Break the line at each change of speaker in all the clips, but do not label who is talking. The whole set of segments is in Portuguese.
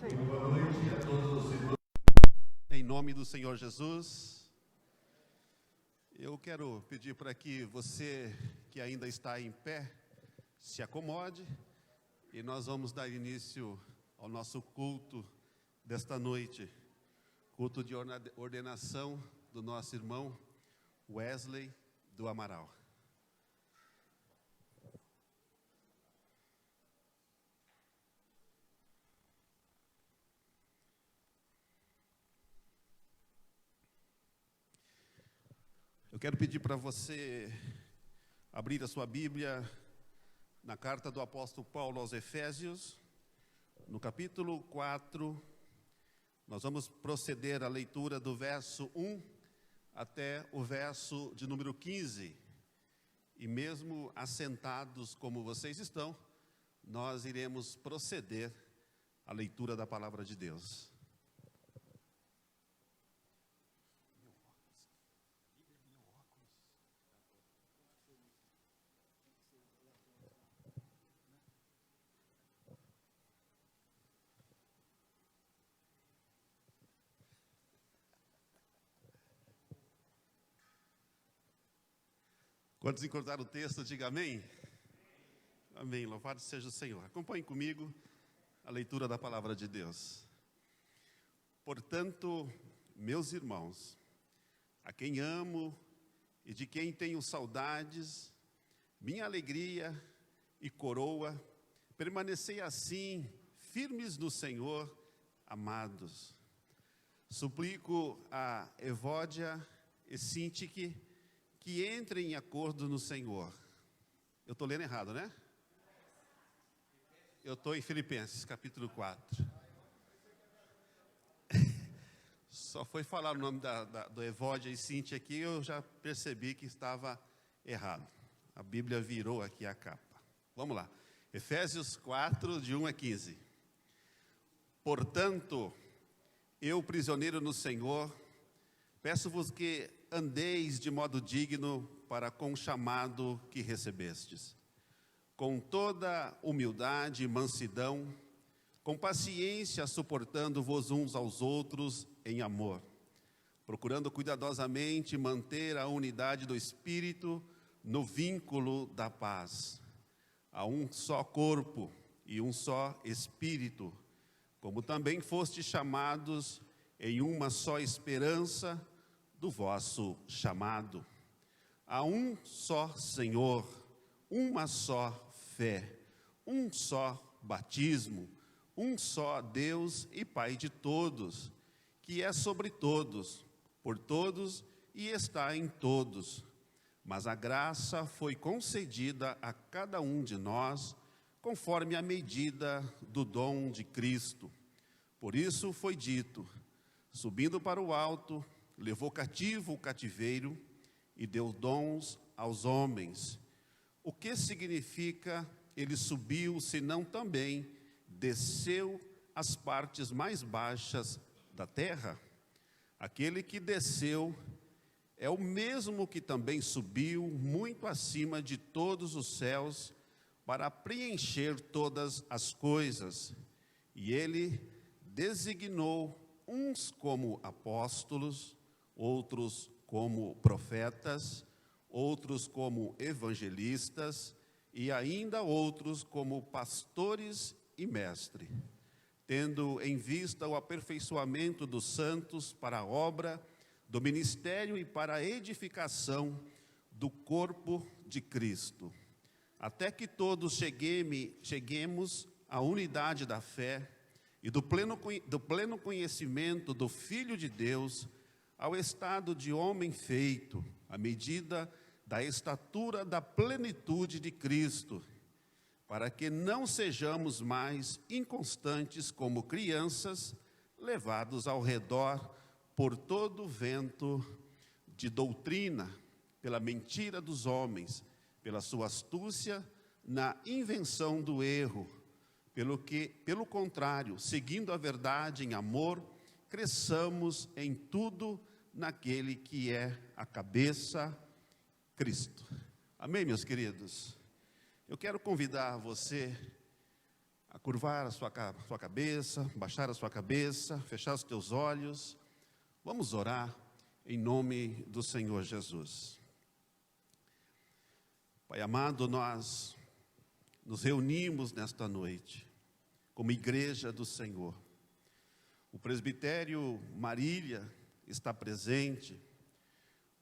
Boa noite a todos os irmãos. Em nome do Senhor Jesus, eu quero pedir para que você que ainda está em pé, se acomode e nós vamos dar início ao nosso culto desta noite. Culto de ordenação do nosso irmão Wesley do Amaral. Eu quero pedir para você abrir a sua Bíblia na carta do apóstolo Paulo aos Efésios, no capítulo 4, nós vamos proceder à leitura do verso 1 até o verso de número 15. E mesmo assentados como vocês estão, nós iremos proceder à leitura da palavra de Deus. Quantos encontraram o texto, diga amém. Amém, louvado seja o Senhor. Acompanhe comigo a leitura da palavra de Deus. Portanto, meus irmãos, a quem amo e de quem tenho saudades, minha alegria e coroa, permanecei assim, firmes no Senhor, amados. Suplico a Evódia e Sintique que entrem em acordo no Senhor. Eu estou lendo errado, né? Eu estou em Filipenses, capítulo 4. Só foi falar o nome do Evódia e Sintique aqui, eu já percebi que estava errado. A Bíblia virou aqui a capa. Vamos lá. Efésios 4, de 1 a 15. Portanto, eu, prisioneiro no Senhor, peço-vos que andeis de modo digno para com o chamado que recebestes, com toda humildade e mansidão, com paciência, suportando-vos uns aos outros em amor, procurando cuidadosamente manter a unidade do Espírito no vínculo da paz. Há um só corpo e um só Espírito, como também fostes chamados em uma só esperança do vosso chamado. Há um só Senhor, uma só fé, um só batismo, um só Deus e Pai de todos, que é sobre todos, por todos e está em todos. Mas a graça foi concedida a cada um de nós, conforme a medida do dom de Cristo. Por isso foi dito, subindo para o alto, levou cativo o cativeiro e deu dons aos homens. O que significa ele subiu, senão também desceu às partes mais baixas da terra? Aquele que desceu é o mesmo que também subiu muito acima de todos os céus para preencher todas as coisas. E ele designou uns como apóstolos, outros como profetas, outros como evangelistas e ainda outros como pastores e mestres, tendo em vista o aperfeiçoamento dos santos para a obra do ministério e para a edificação do corpo de Cristo, até que todos cheguemos à unidade da fé e do pleno conhecimento do Filho de Deus, ao estado de homem feito, à medida da estatura da plenitude de Cristo, para que não sejamos mais inconstantes como crianças, levados ao redor por todo o vento de doutrina, pela mentira dos homens, pela sua astúcia na invenção do erro, pelo contrário, seguindo a verdade em amor, cresçamos em tudo naquele que é a cabeça, Cristo. Amém, meus queridos? Eu quero convidar você a curvar a sua cabeça, baixar a sua cabeça, fechar os teus olhos. Vamos orar em nome do Senhor Jesus. Pai amado, nós nos reunimos nesta noite como igreja do Senhor. O presbitério Marília está presente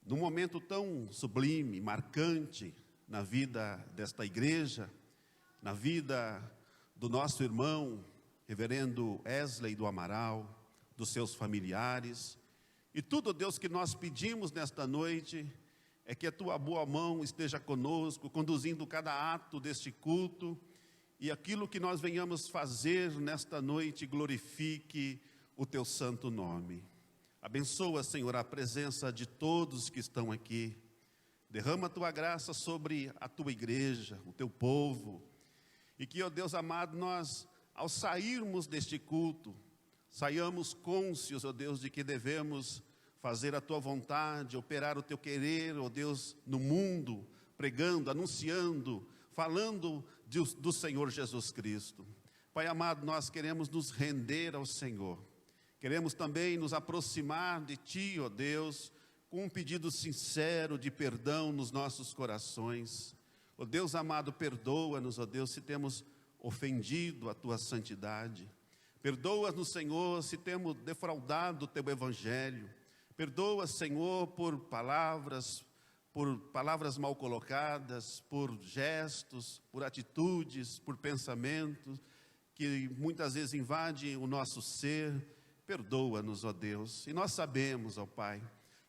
num momento tão sublime, marcante na vida desta igreja, na vida do nosso irmão, reverendo Wesley do Amaral, dos seus familiares. E tudo, Deus, que nós pedimos nesta noite é que a tua boa mão esteja conosco, conduzindo cada ato deste culto, e aquilo que nós venhamos fazer nesta noite glorifique o teu santo nome. Abençoa, Senhor, a presença de todos que estão aqui. Derrama a tua graça sobre a tua igreja, o teu povo. E que, ó Deus amado, nós, ao sairmos deste culto, saiamos cônscios, ó Deus, de que devemos fazer a tua vontade, operar o teu querer, ó Deus, no mundo, pregando, anunciando, falando do Senhor Jesus Cristo. Pai amado, nós queremos nos render ao Senhor. Queremos também nos aproximar de Ti, ó Deus, com um pedido sincero de perdão nos nossos corações. Ó Deus amado, perdoa-nos, ó Deus, se temos ofendido a Tua santidade. Perdoa-nos, Senhor, se temos defraudado o Teu Evangelho. Perdoa, Senhor, por palavras mal colocadas, por gestos, por atitudes, por pensamentos, que muitas vezes invadem o nosso ser. Perdoa-nos, ó Deus. E nós sabemos, ó Pai,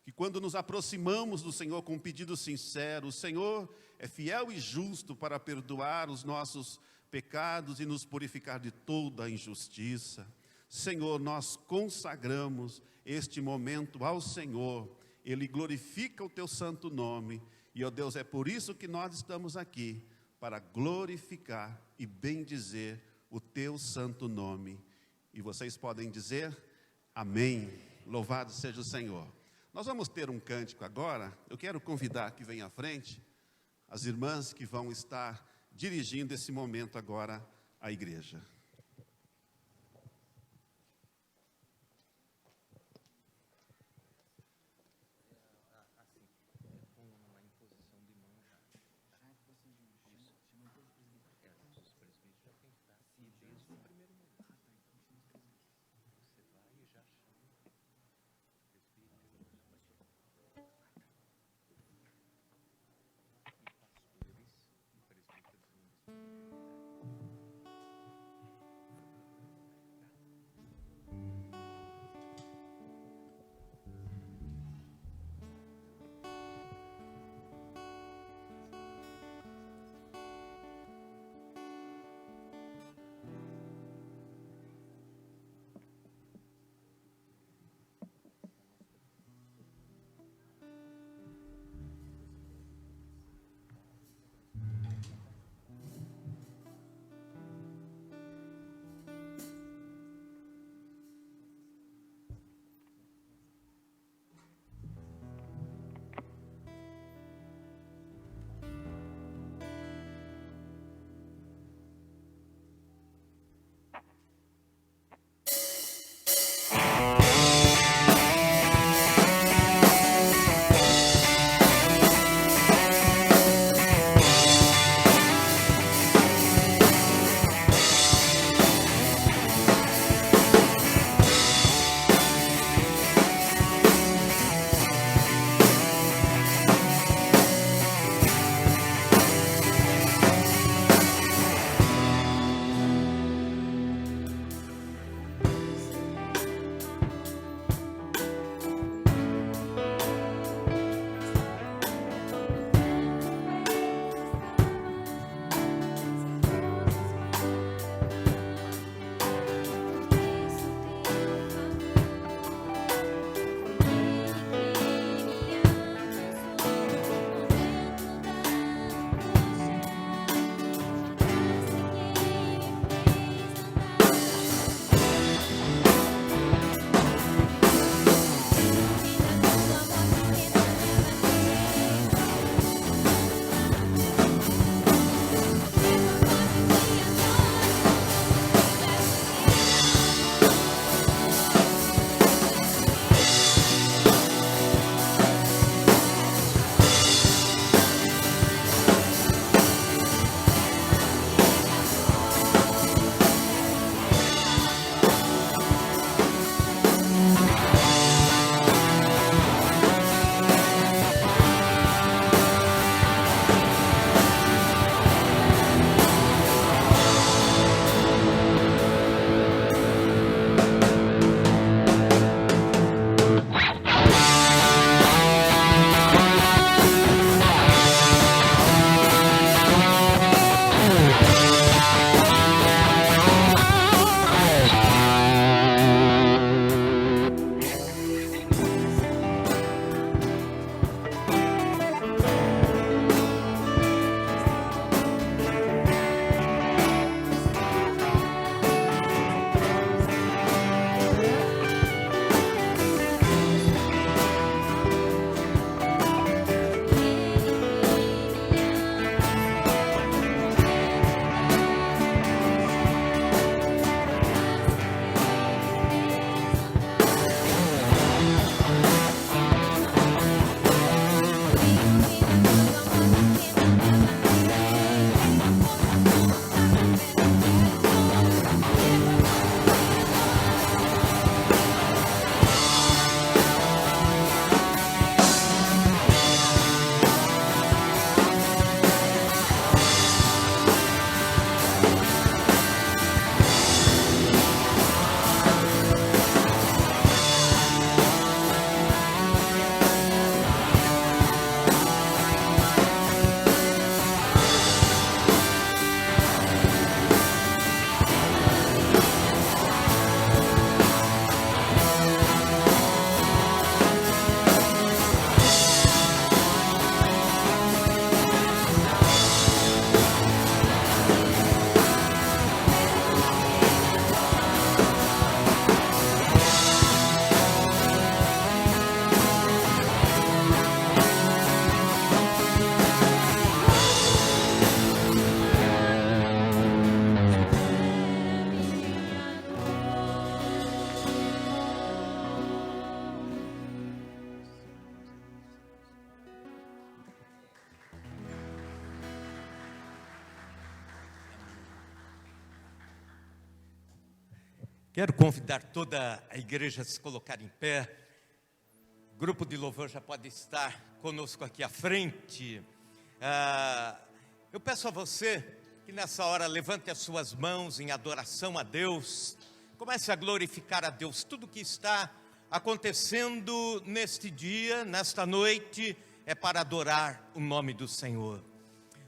que quando nos aproximamos do Senhor com um pedido sincero, o Senhor é fiel e justo para perdoar os nossos pecados e nos purificar de toda a injustiça. Senhor, nós consagramos este momento ao Senhor. Ele glorifica o teu santo nome. E, ó Deus, é por isso que nós estamos aqui, para glorificar e bendizer o teu santo nome. E vocês podem dizer amém. Louvado seja o Senhor. Nós vamos ter um cântico agora. Eu quero convidar que venha à frente as irmãs que vão estar dirigindo esse momento agora à igreja.
Quero convidar toda a igreja a se colocar em pé. O grupo de louvor já pode estar conosco aqui à frente. Eu peço a você que nessa hora levante as suas mãos em adoração a Deus. Comece a glorificar a Deus. Tudo que está acontecendo neste dia, nesta noite, é para adorar o nome do Senhor.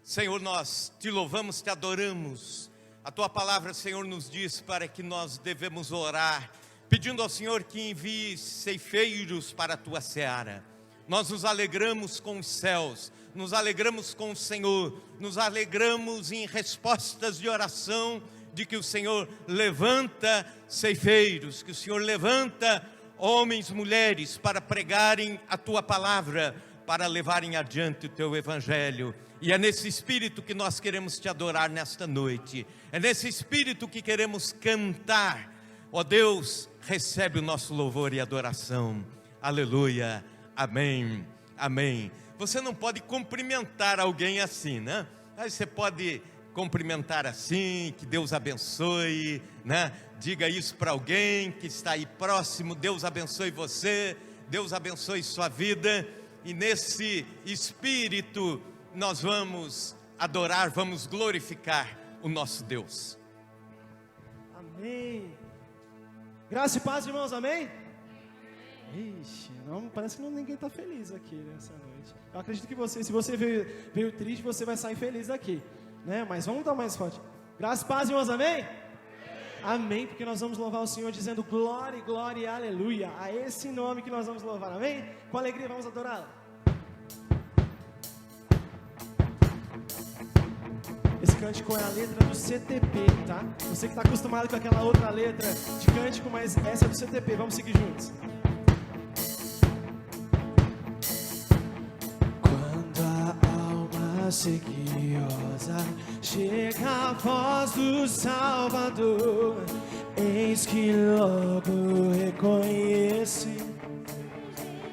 Senhor, nós te louvamos, te adoramos. A tua palavra, Senhor, nos diz para que nós devemos orar, pedindo ao Senhor que envie ceifeiros para a tua seara. Nós nos alegramos com os céus, nos alegramos com o Senhor, nos alegramos em respostas de oração, de que o Senhor levanta ceifeiros, que o Senhor levanta homens, mulheres, para pregarem a tua palavra, para levarem adiante o teu evangelho. E é nesse espírito que nós queremos te adorar nesta noite. É nesse espírito que queremos cantar. Ó Deus, recebe o nosso louvor e adoração. Aleluia. Amém. Amém. Você não pode cumprimentar alguém assim, né? Aí você pode cumprimentar assim, que Deus abençoe, né? Diga isso para alguém que está aí próximo. Deus abençoe você. Deus abençoe sua vida. E nesse espírito nós vamos adorar, vamos glorificar o nosso Deus.
Amém. Graça e paz, irmãos, amém? Ixi, não, parece que ninguém está feliz aqui nessa noite. Eu acredito que você, se você veio triste, você vai sair feliz daqui, né? Mas vamos dar mais forte. Graça e paz, irmãos, amém? Amém, porque nós vamos louvar o Senhor dizendo glória, glória e aleluia. A esse nome que nós vamos louvar, amém? Com alegria vamos adorá-lo. Esse cântico é a letra do CTP, tá? Você que está acostumado com aquela outra letra de cântico, mas essa é do CTP, vamos seguir juntos. Quando a alma sequiosa chega a voz do Salvador, eis que logo reconhece.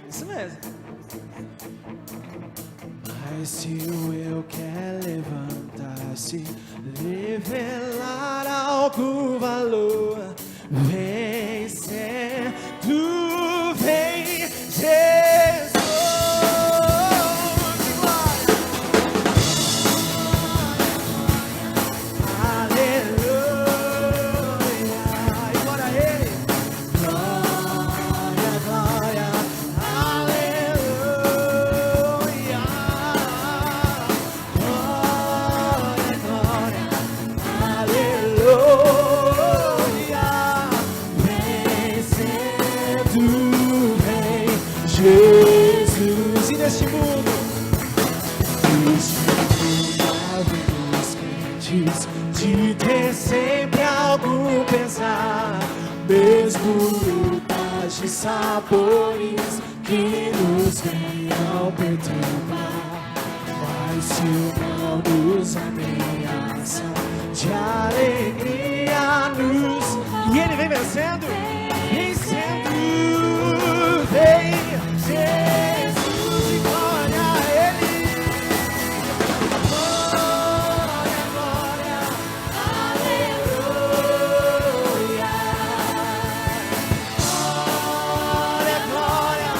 Isso mesmo. Mas se o eu quer levantar-se, revelar algum valor, vem sendo, vem Jesus. Jesus, e neste mundo os crentes de ter sempre algo pesar, mesmo lutas de sabores que nos venham perturbar. Mas se o mal nos ameaça, de alegria nos... E ele vem vencendo, vencendo, vem Jesus e glória a Ele. Glória, glória, aleluia. Glória, glória, aleluia. Glória, glória,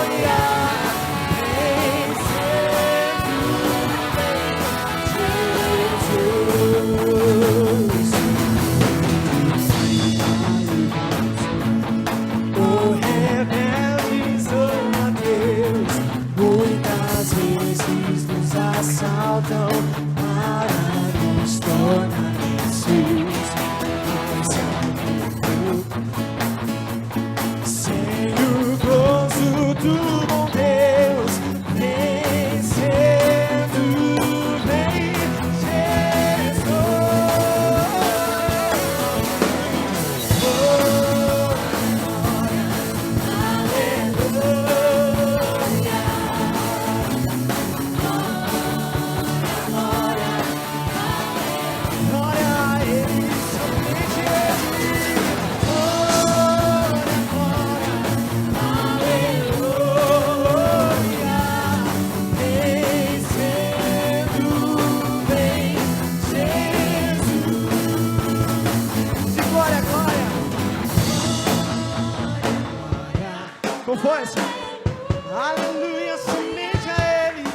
aleluia. com força. Aleluia, somente a Ele.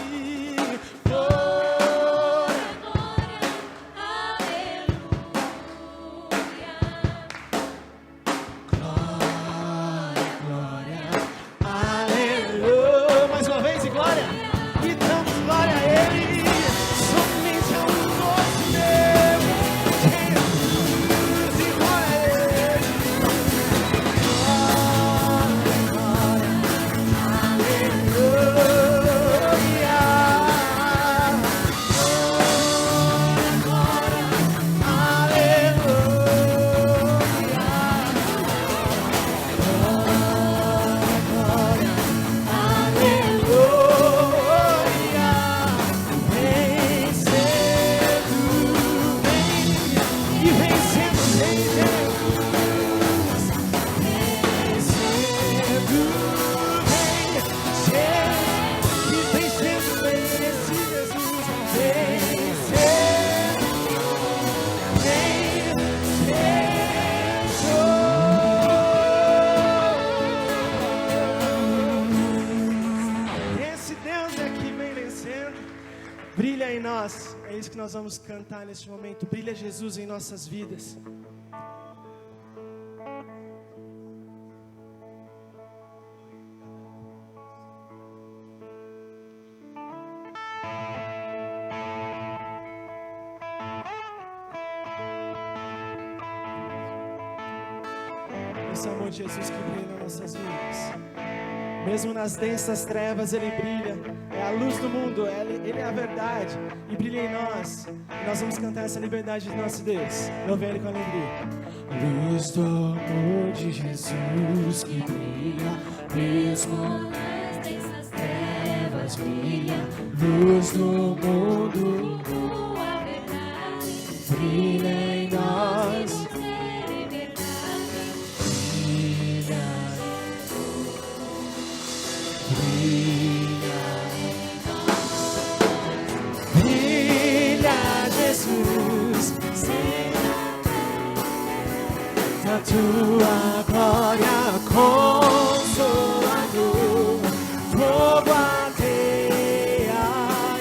Brilha em nós, é isso que nós vamos cantar neste momento. Brilha Jesus em nossas vidas. Esse amor de Jesus que brilha nas nossas vidas. Mesmo nas densas trevas Ele brilha. É a luz do mundo, Ele é a verdade. E brilha em nós. E nós vamos cantar essa liberdade de nosso Deus. Louve Ele com alegria. Luz do amor de Jesus que brilha. Mesmo nas densas trevas brilha. Luz do mundo, tua verdade brilha em nós. Brilha, Jesus, na tua glória, consolador, fogo ardeia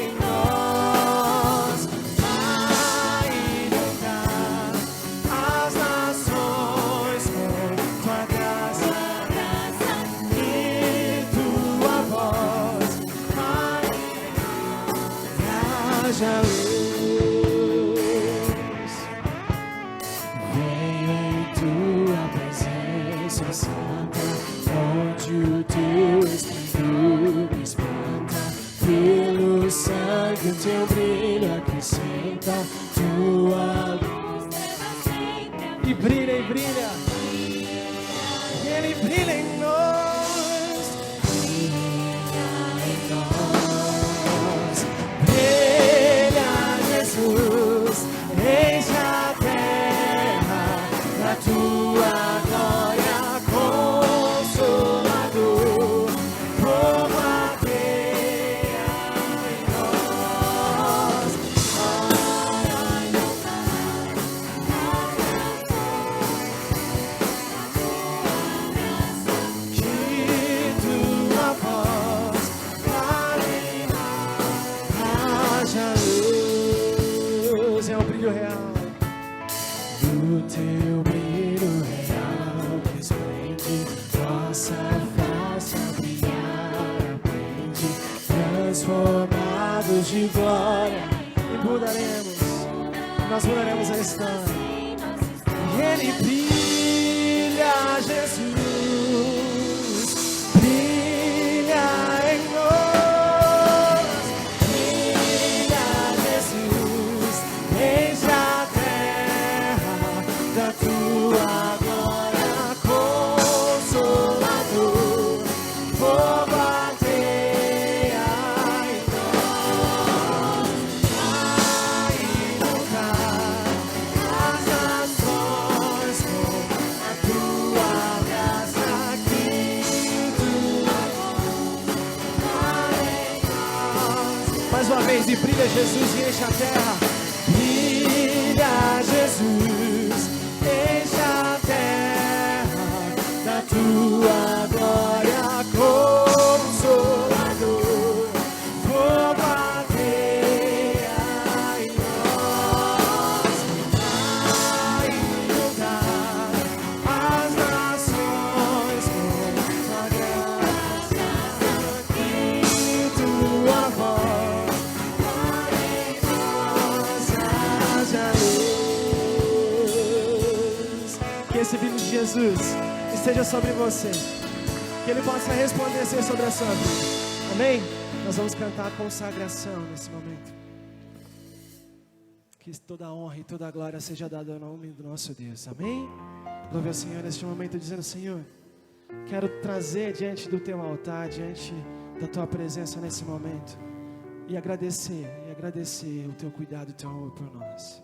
em nós, vai inundar as nações com tua graça e tua voz, haja luz. Venho em tua presença santa, onde o teu espírito me espanta. Pelo sangue o teu brilho acrescenta, tua luz leva sempre. E brilha, e brilha. Ele brilha em nós. Brilha em nós. Brilha, Jesus, enche a terra da tua glória, consolador, fogo ardeia em nós, para inundar que tua voz haja luz. É o brilho real do teu brilho real que esplende, nossa face a brilhar aprende, transformados de glória, e mudaremos, nós mudaremos a história. E Ele brilha, Jesus, brilha em nós. Brilha, Jesus, enche a terra da tua glória, consolador, fogo ardeia em nós, vai inundar as nações com a tua graça, que tua glória em nós. Mais uma vez, e brilha Jesus e enche a terra. Brilha Jesus, enche a terra da tua glória, Jesus esteja sobre você. Que Ele possa resplandecer sobre a sua vida. Amém? Nós vamos cantar a consagração nesse momento. Que toda a honra e toda a glória seja dada ao nome do nosso Deus. Amém? Louve ao Senhor neste momento, dizendo: Senhor, quero trazer diante do Teu altar, diante da Tua presença nesse momento, e agradecer o Teu cuidado e o Teu amor por nós.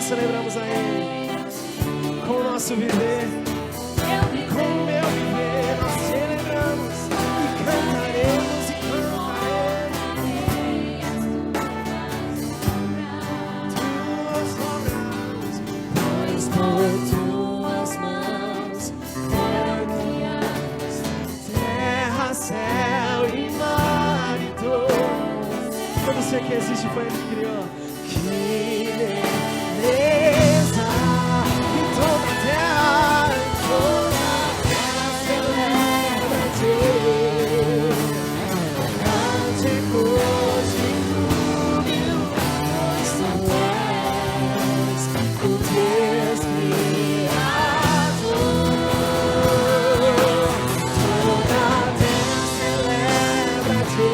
Celebramos a Ele com o nosso viver, com o meu viver. Nós celebramos e cantaremos e cantaremos. Tuas obras, pois por tuas mãos foram criados terra, céu e mar e todos. Todo ser que existe foi Ele que criou. Que beleza em toda a terra, celebra-te, cânticos de júbilo, pois tu és o Deus Criador. Toda a terra celebra-te,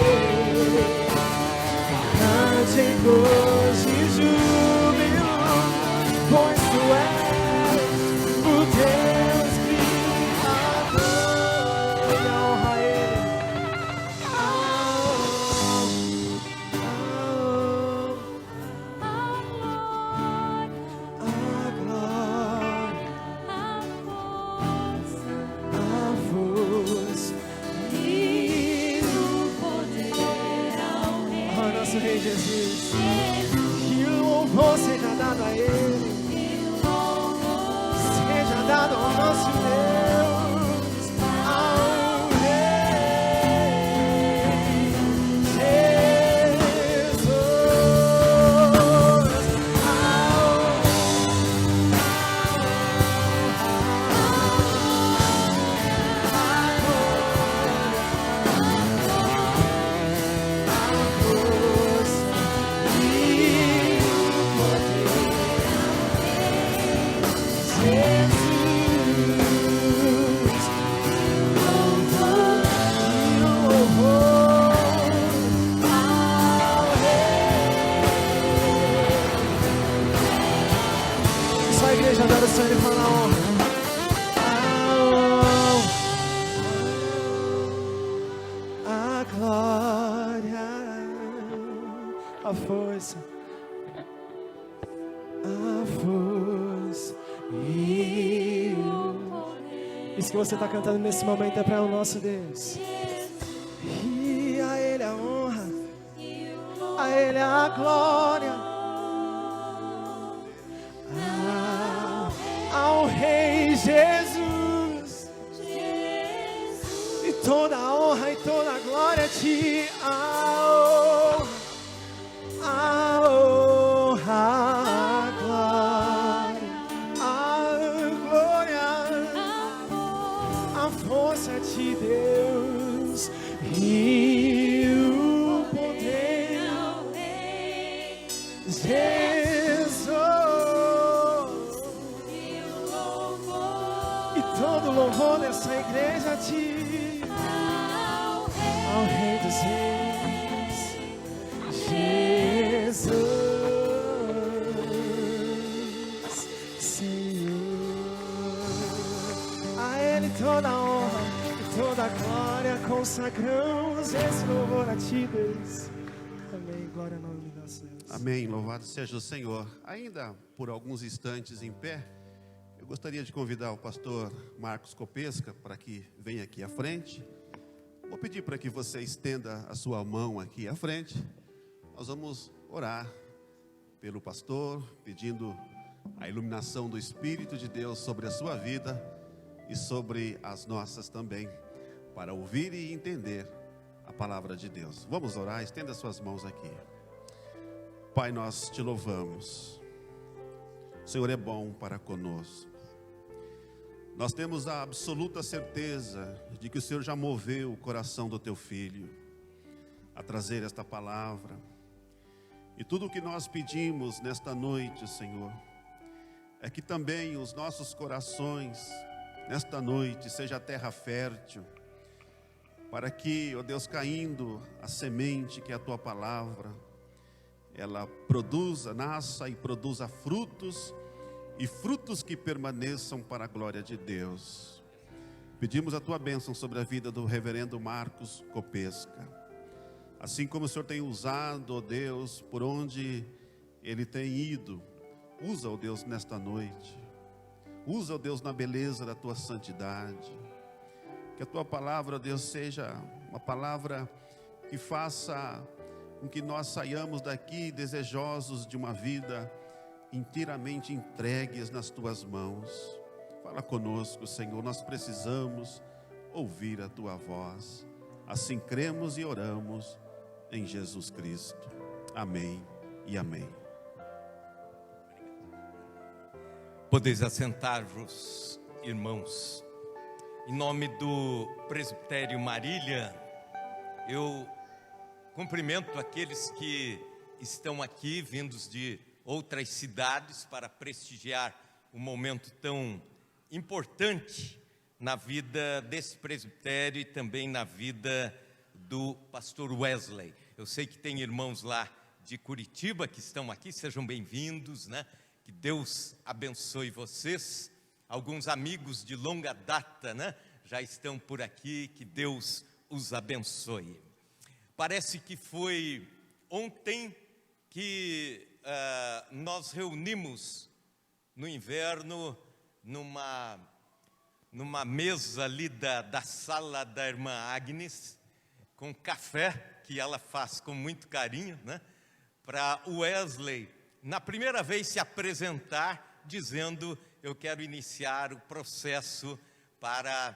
cânticos de júbilo, pois tu és o Deus Criador. E a honra a Ele. A glória, a força e o poder ao Rei. Ó nosso Rei Jesus. Que o louvor seja dado a Ele, seja dado ao nosso Deus, ao Rei Jesus, Jesus. a força, a força e o poder. Isso que você está cantando nesse momento é para o nosso Deus. E a Ele a honra, a Ele a glória, ao Rei Jesus. E toda a honra e toda a glória te honra, a honra, a glória, a força de Deus e o poder, Jesus. E todo louvor dessa igreja a ti, ao Rei dos Reis, Jesus, Senhor. A Ele toda a honra e toda a glória, consagramos esse louvor a ti, Deus. Amém, glória ao nome de Deus.
Amém, louvado seja o Senhor. Ainda por alguns instantes em pé, eu gostaria de convidar o pastor Marcos Copesca para que venha aqui à frente. Vou pedir para que você estenda a sua mão aqui à frente. Nós vamos orar pelo pastor, pedindo a iluminação do Espírito de Deus sobre a sua vida e sobre as nossas também, para ouvir e entender a palavra de Deus. Vamos orar, estenda suas mãos aqui. Pai, nós te louvamos. O Senhor é bom para conosco. Nós temos a absoluta certeza de que o Senhor já moveu o coração do teu filho a trazer esta palavra. E tudo o que nós pedimos nesta noite, Senhor, é que também os nossos corações, nesta noite, seja terra fértil, para que, ó Deus, caindo a semente que é a tua palavra, ela produza, nasça e produza frutos, e frutos que permaneçam para a glória de Deus. Pedimos a tua bênção sobre a vida do reverendo Marcos Copesca. Assim como o Senhor tem usado, ó Deus, por onde ele tem ido, usa, ó Deus, nesta noite. Usa, ó Deus, na beleza da tua santidade. Que a tua palavra, ó Deus, seja uma palavra que faça com que nós saiamos daqui desejosos de uma vida inteiramente entregues nas tuas mãos. Fala conosco, Senhor, nós precisamos ouvir a tua voz. Assim cremos e oramos em Jesus Cristo. Amém e amém.
Podeis assentar-vos, irmãos. Em nome do Presbitério Marília, eu cumprimento aqueles que estão aqui, vindos de outras cidades, para prestigiar um momento tão importante na vida desse presbitério e também na vida do pastor Wesley. Eu sei que tem irmãos lá de Curitiba que estão aqui, sejam bem-vindos, né? Que Deus abençoe vocês. Alguns amigos de longa data, né? Já estão por aqui, que Deus os abençoe. Parece que foi ontem que nós reunimos no inverno numa mesa ali da sala da irmã Agnes, com café, que ela faz com muito carinho, né? Para Wesley, na primeira vez se apresentar, dizendo: eu quero iniciar o processo para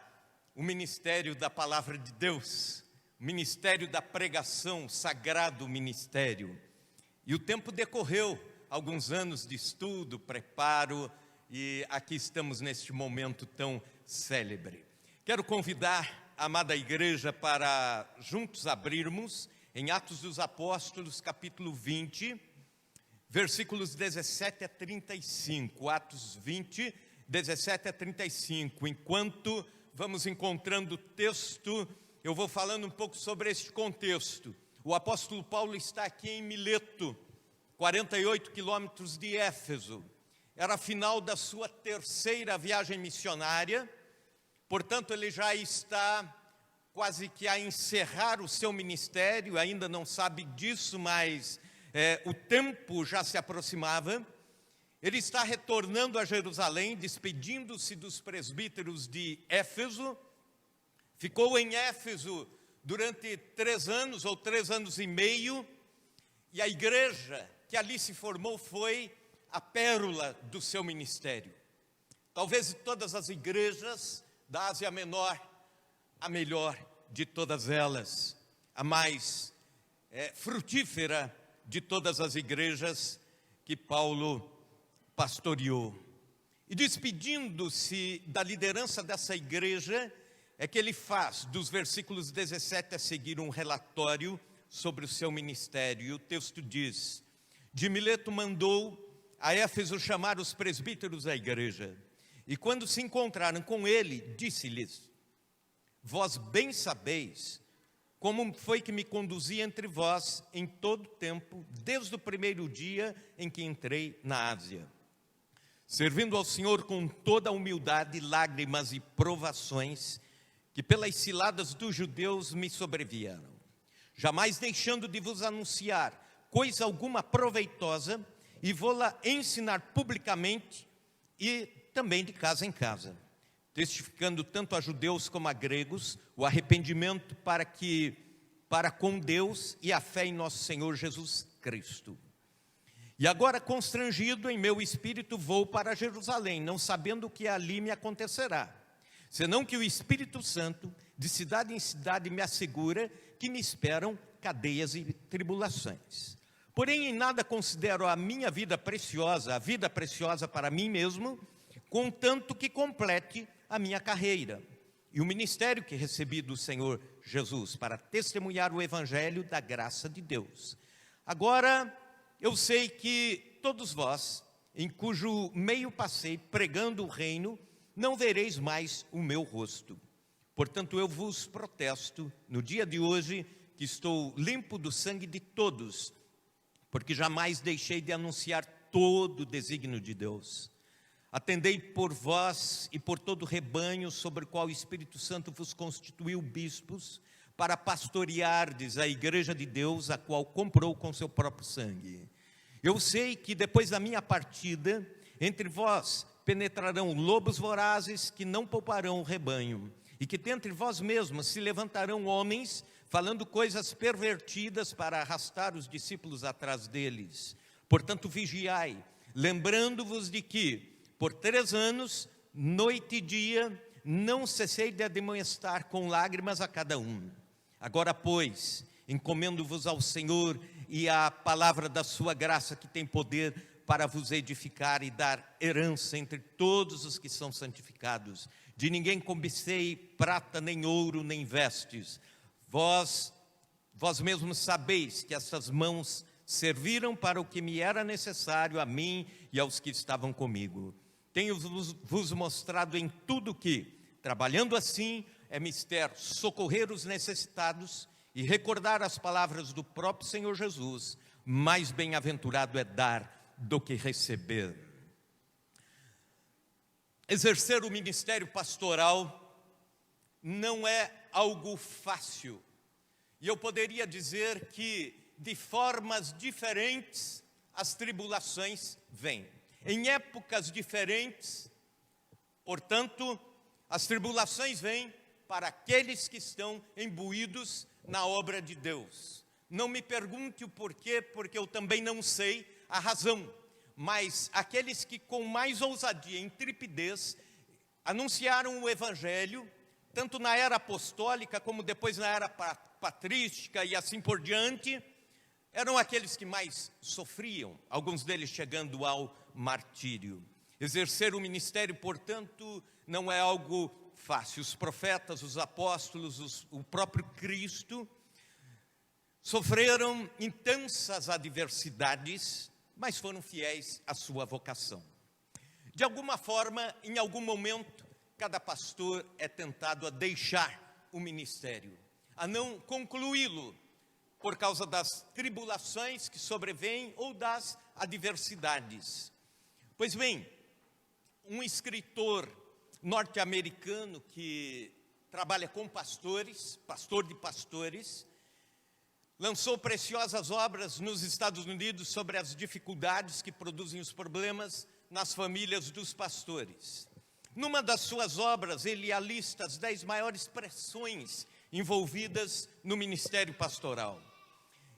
o ministério da palavra de Deus, o ministério da pregação, o sagrado ministério. E o tempo decorreu, alguns anos de estudo, preparo, e aqui estamos neste momento tão célebre. Quero convidar a amada igreja para juntos abrirmos em Atos dos Apóstolos, capítulo 20, versículos 17 a 35. Atos 20, 17 a 35. Enquanto vamos encontrando o texto, eu vou falando um pouco sobre este contexto. O apóstolo Paulo está aqui em Mileto, 48 quilômetros de Éfeso. Era a final da sua terceira viagem missionária, portanto ele já está quase que a encerrar o seu ministério, ainda não sabe disso, mas o tempo já se aproximava. Ele está retornando a Jerusalém, despedindo-se dos presbíteros de Éfeso. Ficou em Éfeso durante 3 anos ou 3 anos e meio, e a igreja que ali se formou foi a pérola do seu ministério. Talvez de todas as igrejas da Ásia Menor, a melhor de todas elas, a mais frutífera de todas as igrejas que Paulo pastoreou. E despedindo-se da liderança dessa igreja, é que ele faz, dos versículos 17 a seguir, um relatório sobre o seu ministério. E o texto diz: de Mileto mandou a Éfeso chamar os presbíteros da igreja. E quando se encontraram com ele, disse-lhes: vós bem sabeis como foi que me conduzi entre vós em todo o tempo, desde o primeiro dia em que entrei na Ásia, servindo ao Senhor com toda a humildade, lágrimas e provações, que pelas ciladas dos judeus me sobrevieram, jamais deixando de vos anunciar coisa alguma proveitosa, e vou-la ensinar publicamente e também de casa em casa, testificando tanto a judeus como a gregos o arrependimento para com Deus e a fé em nosso Senhor Jesus Cristo. E agora, constrangido em meu espírito, vou para Jerusalém, não sabendo o que ali me acontecerá, senão que o Espírito Santo, de cidade em cidade, me assegura que me esperam cadeias e tribulações. Porém, em nada considero a minha vida preciosa, a vida preciosa para mim mesmo, contanto que complete a minha carreira e o ministério que recebi do Senhor Jesus, para testemunhar o evangelho da graça de Deus. Agora, eu sei que todos vós, em cujo meio passei pregando o reino, não vereis mais o meu rosto. Portanto, eu vos protesto no dia de hoje que estou limpo do sangue de todos, porque jamais deixei de anunciar todo o desígnio de Deus. Atendei por vós e por todo o rebanho sobre o qual o Espírito Santo vos constituiu bispos, para pastoreardes a igreja de Deus, a qual comprou com seu próprio sangue. Eu sei que depois da minha partida, entre vós penetrarão lobos vorazes que não pouparão o rebanho, e que dentre vós mesmos se levantarão homens, falando coisas pervertidas para arrastar os discípulos atrás deles. Portanto, vigiai, lembrando-vos de que, por 3 anos, noite e dia, não cessei de admoestar com lágrimas a cada um. Agora, pois, encomendo-vos ao Senhor e à palavra da sua graça, que tem poder para vos edificar e dar herança entre todos os que são santificados. De ninguém cobicei prata, nem ouro, nem vestes. Vós mesmos sabeis que essas mãos serviram para o que me era necessário, a mim e aos que estavam comigo. Tenho-vos mostrado em tudo que, trabalhando assim, é mister socorrer os necessitados e recordar as palavras do próprio Senhor Jesus: mais bem-aventurado é dar do que receber. Exercer o ministério pastoral não é algo fácil. E eu poderia dizer que, de formas diferentes, as tribulações vêm. Em épocas diferentes, portanto, as tribulações vêm para aqueles que estão imbuídos na obra de Deus. Não me pergunte o porquê, porque eu também não sei a razão. Mas aqueles que com mais ousadia e intrepidez anunciaram o evangelho, tanto na era apostólica como depois na era patrística e assim por diante, eram aqueles que mais sofriam, alguns deles chegando ao martírio. Exercer o ministério, portanto, não é algo fácil. Os profetas, os apóstolos, o próprio Cristo sofreram intensas adversidades, mas foram fiéis à sua vocação. De alguma forma, em algum momento, cada pastor é tentado a deixar o ministério, a não concluí-lo, por causa das tribulações que sobrevêm ou das adversidades. Pois bem, um escritor norte-americano que trabalha com pastores, pastor de pastores, lançou preciosas obras nos Estados Unidos sobre as dificuldades que produzem os problemas nas famílias dos pastores. Numa das suas obras, ele alista as 10 maiores pressões envolvidas no ministério pastoral.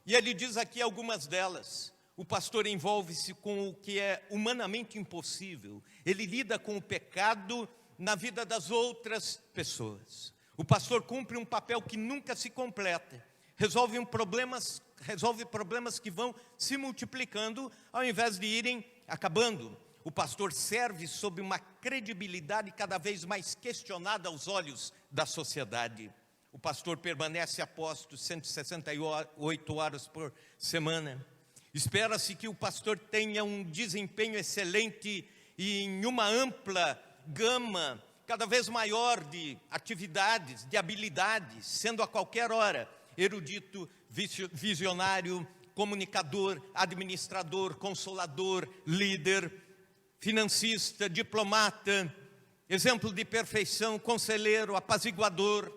E ele diz aqui algumas delas. O pastor envolve-se com o que é humanamente impossível. Ele lida com o pecado na vida das outras pessoas. O pastor cumpre um papel que nunca se completa. Resolve problemas que vão se multiplicando ao invés de irem acabando. O pastor serve sob uma credibilidade cada vez mais questionada aos olhos da sociedade. O pastor permanece a posto 168 horas por semana. Espera-se que o pastor tenha um desempenho excelente e em uma ampla gama cada vez maior de atividades, de habilidades, sendo a qualquer hora erudito, visionário, comunicador, administrador, consolador, líder, financista, diplomata, exemplo de perfeição, conselheiro, apaziguador.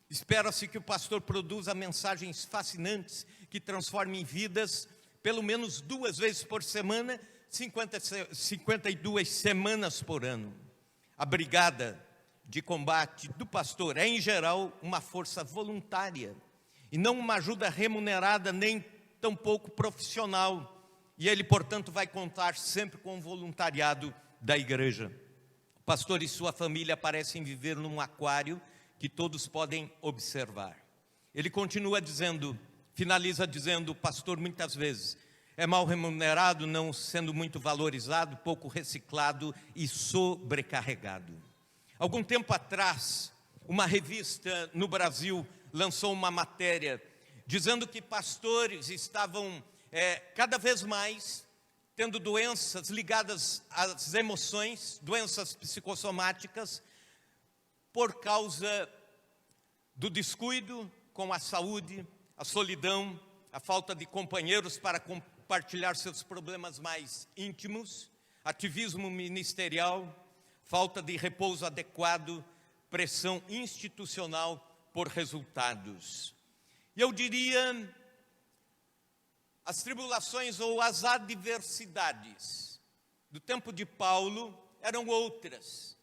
Espera-se que o pastor produza mensagens fascinantes que transformem vidas, pelo menos 2 vezes por semana, 52 semanas por ano. A brigada de combate do pastor é, em geral, uma força voluntária e não uma ajuda remunerada nem tampouco profissional. E ele, portanto, vai contar sempre com o voluntariado da igreja. O pastor e sua família parecem viver num aquário que todos podem observar. Ele continua dizendo, finaliza dizendo, o pastor muitas vezes é mal remunerado, não sendo muito valorizado, pouco reciclado e sobrecarregado. Algum tempo atrás, uma revista no Brasil lançou uma matéria dizendo que pastores estavam cada vez mais tendo doenças ligadas às emoções, doenças psicossomáticas, por causa do descuido com a saúde, a solidão, a falta de companheiros para compartilhar seus problemas mais íntimos, ativismo ministerial, falta de repouso adequado, pressão institucional por resultados. E eu diria, as tribulações ou as adversidades do tempo de Paulo eram outras,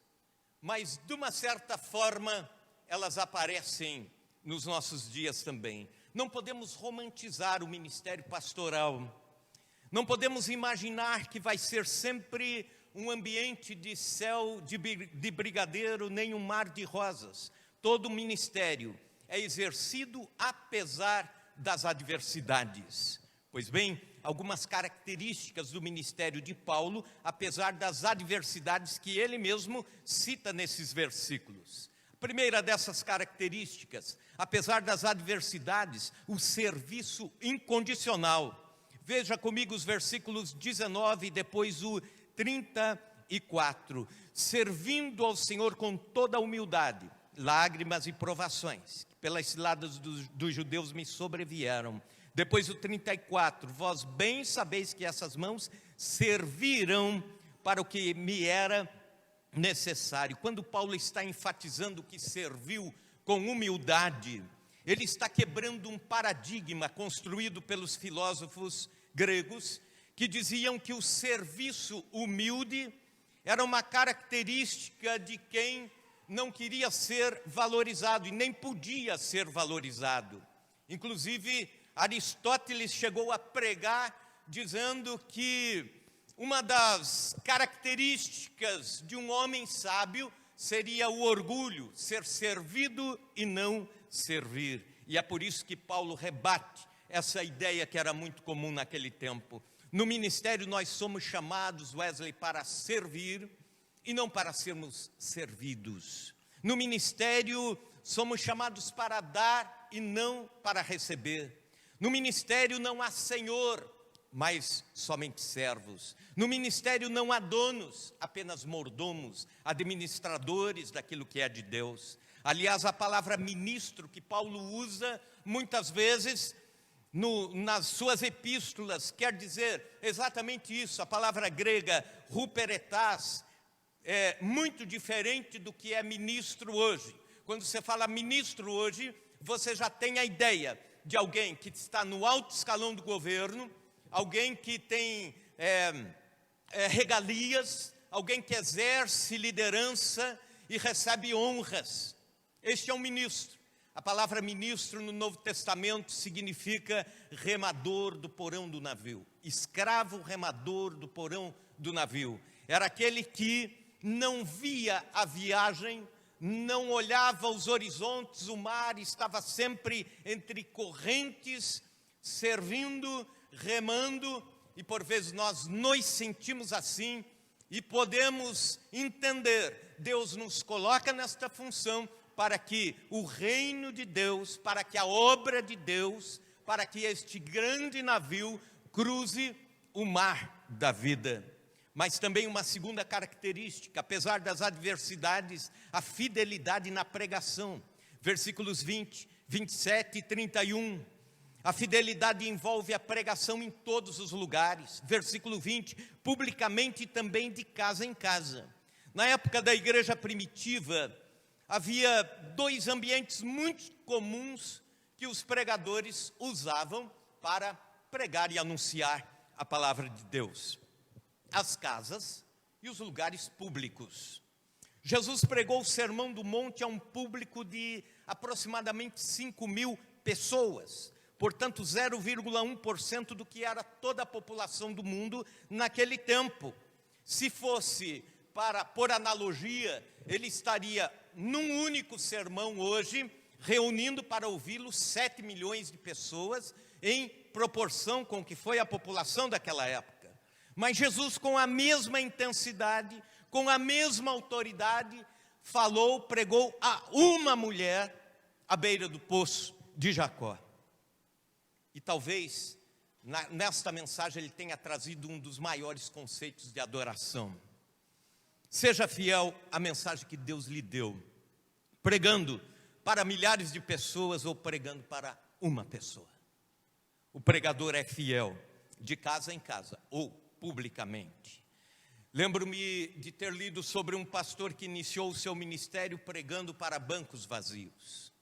mas de uma certa forma elas aparecem nos nossos dias também. Não podemos romantizar o ministério pastoral, não podemos imaginar que vai ser sempre um ambiente de céu de brigadeiro, nem um mar de rosas. Todo o ministério é exercido apesar das adversidades. Pois bem, algumas características do ministério de Paulo, apesar das adversidades que ele mesmo cita nesses versículos. A primeira dessas características, apesar das adversidades, o serviço incondicional. Veja comigo os versículos 19 e depois o 34. Servindo ao Senhor com toda a humildade, lágrimas e provações, que pelas ciladas dos judeus me sobrevieram. Depois o 34, vós bem sabeis que essas mãos serviram para o que me era necessário. Quando Paulo está enfatizando que serviu com humildade, ele está quebrando um paradigma construído pelos filósofos gregos, que diziam que o serviço humilde era uma característica de quem não queria ser valorizado e nem podia ser valorizado. Inclusive, Aristóteles chegou a pregar dizendo que uma das características de um homem sábio seria o orgulho, ser servido e não servir. E é por isso que Paulo rebate essa ideia que era muito comum naquele tempo. No ministério nós somos chamados, Wesley, para servir e não para sermos servidos. No ministério somos chamados para dar e não para receber. No ministério não há senhor, mas somente servos. No ministério não há donos, apenas mordomos, administradores daquilo que é de Deus. Aliás, a palavra ministro que Paulo usa muitas vezes nas suas epístolas quer dizer exatamente isso. A palavra grega huperetas é muito diferente do que é ministro hoje. Quando você fala ministro hoje, você já tem a ideia de alguém que está no alto escalão do governo, alguém que tem regalias, alguém que exerce liderança e recebe honras. Este é um ministro. A palavra ministro no Novo Testamento significa remador do porão do navio. Escravo remador do porão do navio. Era aquele que não via a viagem, não olhava os horizontes, o mar estava sempre entre correntes, servindo, remando, e por vezes nós nos sentimos assim e podemos entender, Deus nos coloca nesta função para que o reino de Deus, para que a obra de Deus, para que este grande navio cruze o mar da vida. Mas também uma segunda característica, apesar das adversidades, a fidelidade na pregação. Versículos 20, 27 e 31. A fidelidade envolve a pregação em todos os lugares. Versículo 20, publicamente e também de casa em casa. Na época da igreja primitiva, havia dois ambientes muito comuns que os pregadores usavam para pregar e anunciar a palavra de Deus: as casas e os lugares públicos. Jesus pregou o Sermão do Monte a um público de aproximadamente 5.000 pessoas, portanto 0,1% do que era toda a população do mundo naquele tempo. Se fosse por analogia, ele estaria num único sermão hoje, reunindo para ouvi-lo 7 milhões de pessoas, em proporção com o que foi a população daquela época. Mas Jesus, com a mesma intensidade, com a mesma autoridade, pregou a uma mulher à beira do poço de Jacó. E talvez, nesta mensagem, ele tenha trazido um dos maiores conceitos de adoração. Seja fiel à mensagem que Deus lhe deu, pregando para milhares de pessoas ou pregando para uma pessoa. O pregador é fiel, de casa em casa ou publicamente. Lembro-me de ter lido sobre um pastor que iniciou o seu ministério pregando para bancos vazios.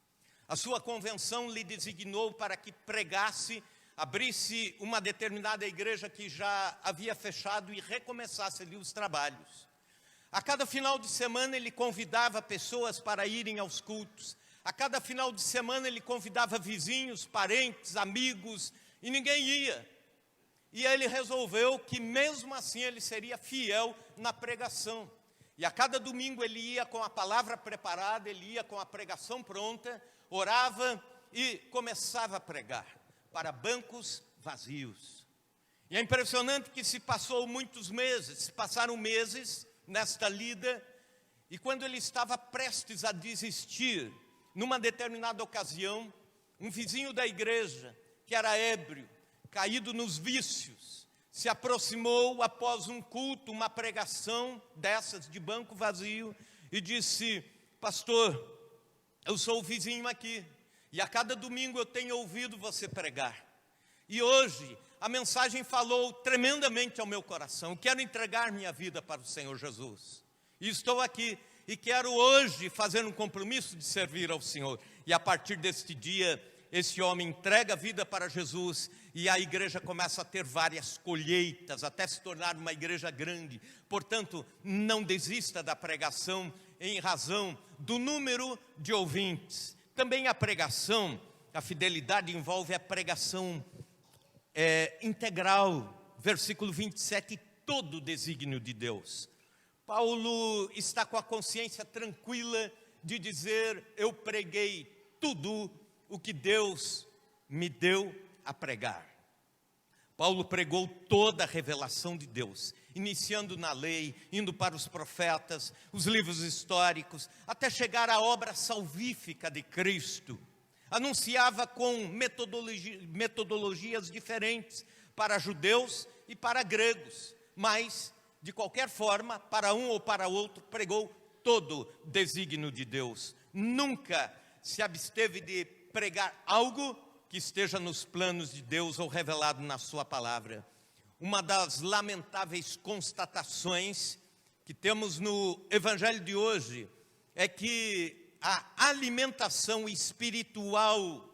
A sua convenção lhe designou para que pregasse, abrisse uma determinada igreja que já havia fechado e recomeçasse ali os trabalhos. A cada final de semana ele convidava pessoas para irem aos cultos. A cada final de semana ele convidava vizinhos, parentes, amigos, e ninguém ia. E ele resolveu que mesmo assim ele seria fiel na pregação. E a cada domingo ele ia com a palavra preparada, ele ia com a pregação pronta, orava e começava a pregar para bancos vazios. E é impressionante que se passaram meses nesta lida, e quando ele estava prestes a desistir, numa determinada ocasião, um vizinho da igreja, que era ébrio, caído nos vícios, se aproximou após um culto, uma pregação dessas de banco vazio, e disse: pastor, eu sou o vizinho aqui, e a cada domingo eu tenho ouvido você pregar, e hoje a mensagem falou tremendamente ao meu coração. Eu quero entregar minha vida para o Senhor Jesus, e estou aqui, e quero hoje fazer um compromisso de servir ao Senhor. E a partir deste dia, esse homem entrega a vida para Jesus, e a igreja começa a ter várias colheitas, até se tornar uma igreja grande. Portanto, não desista da pregação em razão do número de ouvintes. Também a pregação, a fidelidade envolve a pregação integral. Versículo 27, todo o desígnio de Deus. Paulo está com a consciência tranquila de dizer: eu preguei tudo o que Deus me deu a pregar. Paulo pregou toda a revelação de Deus, iniciando na lei, indo para os profetas, os livros históricos, até chegar à obra salvífica de Cristo. Anunciava com metodologias diferentes para judeus e para gregos, mas, de qualquer forma, para um ou para outro, pregou todo o desígnio de Deus. Nunca se absteve de pregar algo que esteja nos planos de Deus ou revelado na sua palavra. Uma das lamentáveis constatações que temos no evangelho de hoje é que a alimentação espiritual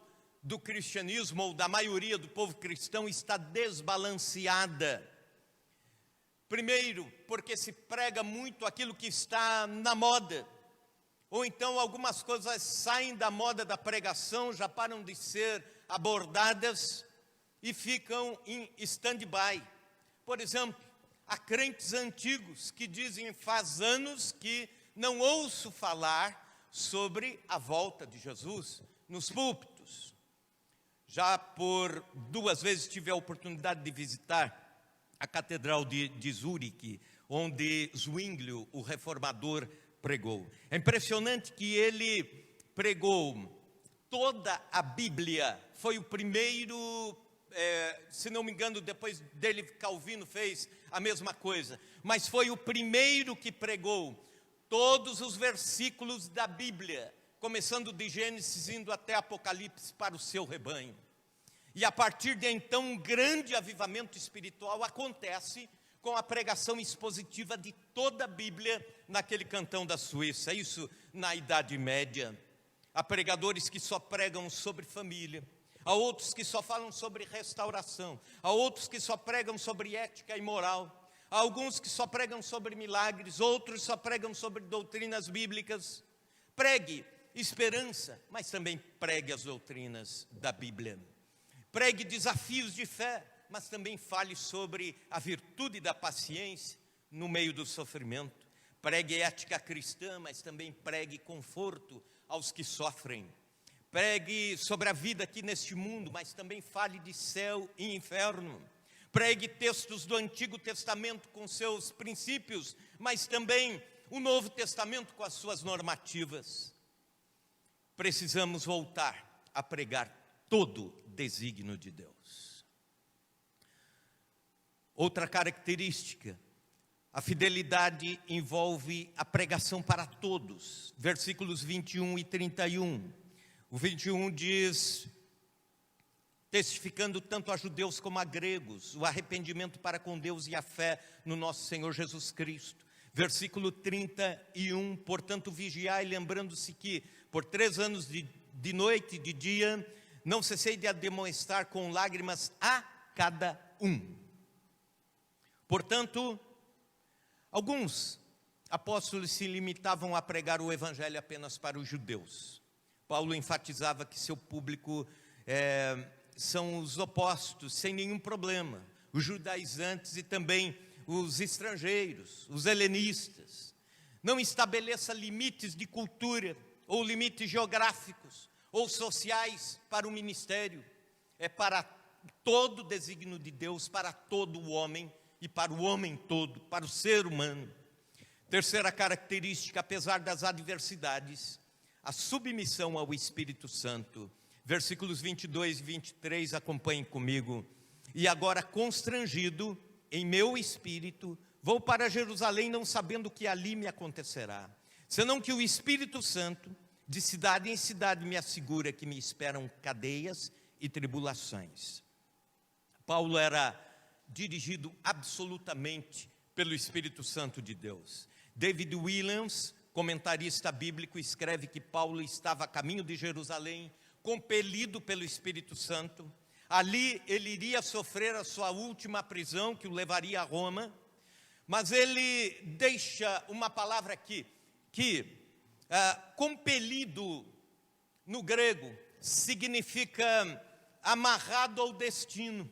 do cristianismo, ou da maioria do povo cristão, está desbalanceada. Primeiro, porque se prega muito aquilo que está na moda, ou então algumas coisas saem da moda da pregação, já param de ser abordadas e ficam em stand-by. Por exemplo, há crentes antigos que dizem: faz anos que não ouço falar sobre a volta de Jesus nos púlpitos. Já por 2 vezes tive a oportunidade de visitar a Catedral de Zurique, onde Zwinglio, o reformador, pregou. É impressionante que ele pregou toda a Bíblia. Foi o primeiro, se não me engano, depois dele Calvino fez a mesma coisa, mas foi o primeiro que pregou todos os versículos da Bíblia, começando de Gênesis, indo até Apocalipse, para o seu rebanho. E a partir de então, um grande avivamento espiritual acontece com a pregação expositiva de toda a Bíblia naquele cantão da Suíça. Isso na Idade Média. Há pregadores que só pregam sobre família, há outros que só falam sobre restauração, há outros que só pregam sobre ética e moral, há alguns que só pregam sobre milagres, outros só pregam sobre doutrinas bíblicas. Pregue esperança, mas também pregue as doutrinas da Bíblia. Pregue desafios de fé, mas também fale sobre a virtude da paciência no meio do sofrimento. Pregue ética cristã, mas também pregue conforto aos que sofrem. Pregue sobre a vida aqui neste mundo, mas também fale de céu e inferno. Pregue textos do Antigo Testamento com seus princípios, mas também o Novo Testamento com as suas normativas. Precisamos voltar a pregar todo desígnio de Deus. Outra característica: a fidelidade envolve a pregação para todos. Versículos 21 e 31. O 21 diz: testificando tanto a judeus como a gregos, o arrependimento para com Deus e a fé no nosso Senhor Jesus Cristo. Versículo 31, portanto vigiai, lembrando-se que por 3 anos de noite e de dia, não cessei de admoestar com lágrimas a cada um. Portanto, alguns apóstolos se limitavam a pregar o evangelho apenas para os judeus. Paulo enfatizava que seu público são os opostos, sem nenhum problema, os judaizantes e também os estrangeiros, os helenistas. Não estabeleça limites de cultura ou limites geográficos ou sociais para o ministério. É para todo o desígnio de Deus, para todo o homem e para o homem todo, para o ser humano. Terceira característica: apesar das adversidades, a submissão ao Espírito Santo. Versículos 22 e 23, acompanhem comigo. E agora, constrangido em meu espírito, vou para Jerusalém, não sabendo o que ali me acontecerá, senão que o Espírito Santo, de cidade em cidade, me assegura que me esperam cadeias e tribulações. Paulo era dirigido absolutamente pelo Espírito Santo de Deus. David Williams, comentarista bíblico, escreve que Paulo estava a caminho de Jerusalém, compelido pelo Espírito Santo. Ali ele iria sofrer a sua última prisão, que o levaria a Roma. Mas ele deixa uma palavra aqui, que compelido no grego significa amarrado ao destino.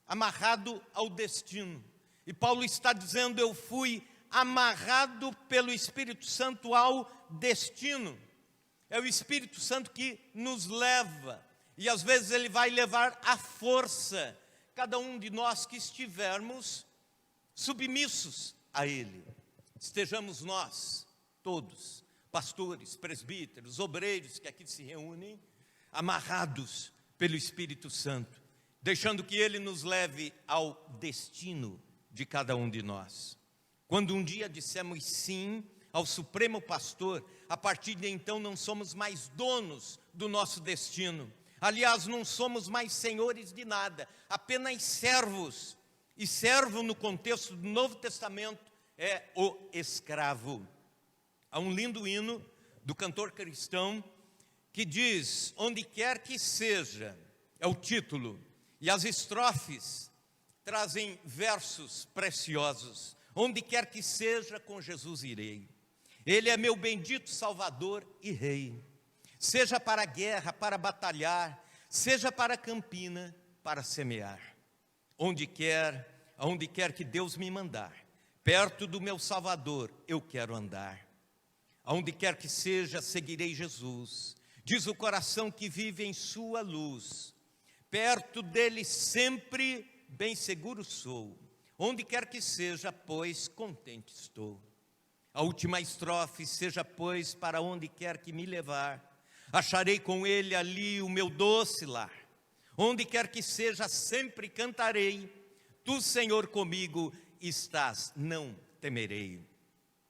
Amarrado ao destino. E Paulo está dizendo: eu fui amarrado pelo Espírito Santo ao destino. É o Espírito Santo que nos leva, e às vezes ele vai levar à força cada um de nós que estivermos submissos a ele. Estejamos nós, todos, pastores, presbíteros, obreiros que aqui se reúnem, amarrados pelo Espírito Santo, deixando que ele nos leve ao destino de cada um de nós. Quando um dia dissemos sim ao Supremo Pastor, a partir de então não somos mais donos do nosso destino. Aliás, não somos mais senhores de nada, apenas servos. E servo, no contexto do Novo Testamento, é o escravo. Há um lindo hino do cantor cristão que diz: onde quer que seja, é o título, e as estrofes trazem versos preciosos. Onde quer que seja, com Jesus irei. Ele é meu bendito Salvador e Rei. Seja para a guerra, para batalhar, seja para a campina, para semear. Aonde quer que Deus me mandar, perto do meu Salvador eu quero andar. Aonde quer que seja, seguirei Jesus. Diz o coração que vive em sua luz. Perto dele sempre bem seguro sou. Onde quer que seja, pois, contente estou. A última estrofe: seja, pois, para onde quer que me levar, acharei com ele ali o meu doce lar. Onde quer que seja, sempre cantarei. Tu, Senhor, comigo estás, não temerei.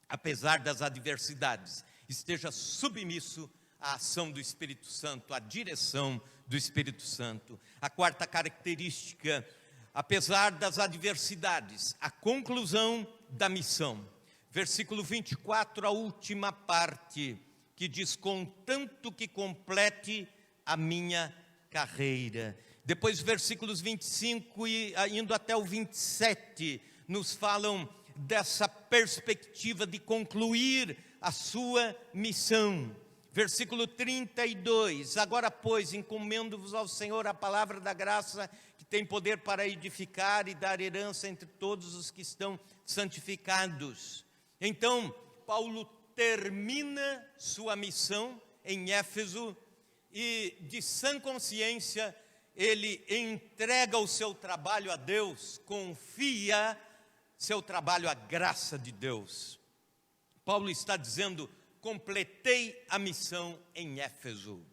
Apesar das adversidades, esteja submisso à ação do Espírito Santo, à direção do Espírito Santo. A quarta característica: apesar das adversidades, a conclusão da missão. Versículo 24, a última parte, que diz: contanto que complete a minha carreira. Depois, versículos 25 e indo até o 27, nos falam dessa perspectiva de concluir a sua missão. Versículo 32, agora, pois, encomendo-vos ao Senhor a palavra da graça, que tem poder para edificar e dar herança entre todos os que estão santificados. Então, Paulo termina sua missão em Éfeso e, de sã consciência, ele entrega o seu trabalho a Deus, confia seu trabalho à graça de Deus. Paulo está dizendo: completei a missão em Éfeso.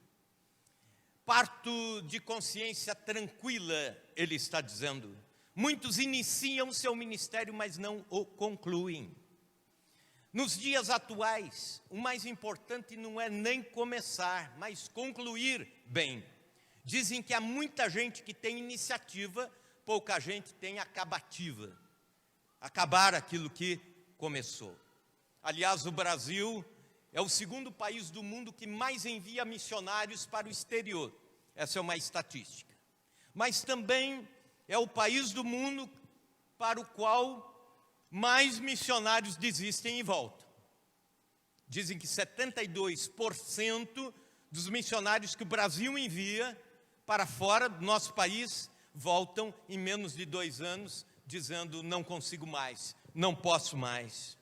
Parto de consciência tranquila, ele está dizendo. Muitos iniciam seu ministério, mas não o concluem. Nos dias atuais, o mais importante não é nem começar, mas concluir bem. Dizem que há muita gente que tem iniciativa, pouca gente tem acabativa. Acabar aquilo que começou. Aliás, o Brasil é o segundo país do mundo que mais envia missionários para o exterior. Essa é uma estatística. Mas também é o país do mundo para o qual mais missionários desistem e voltam. Dizem que 72% dos missionários que o Brasil envia para fora do nosso país voltam em menos de 2 anos, dizendo: não consigo mais, não posso mais.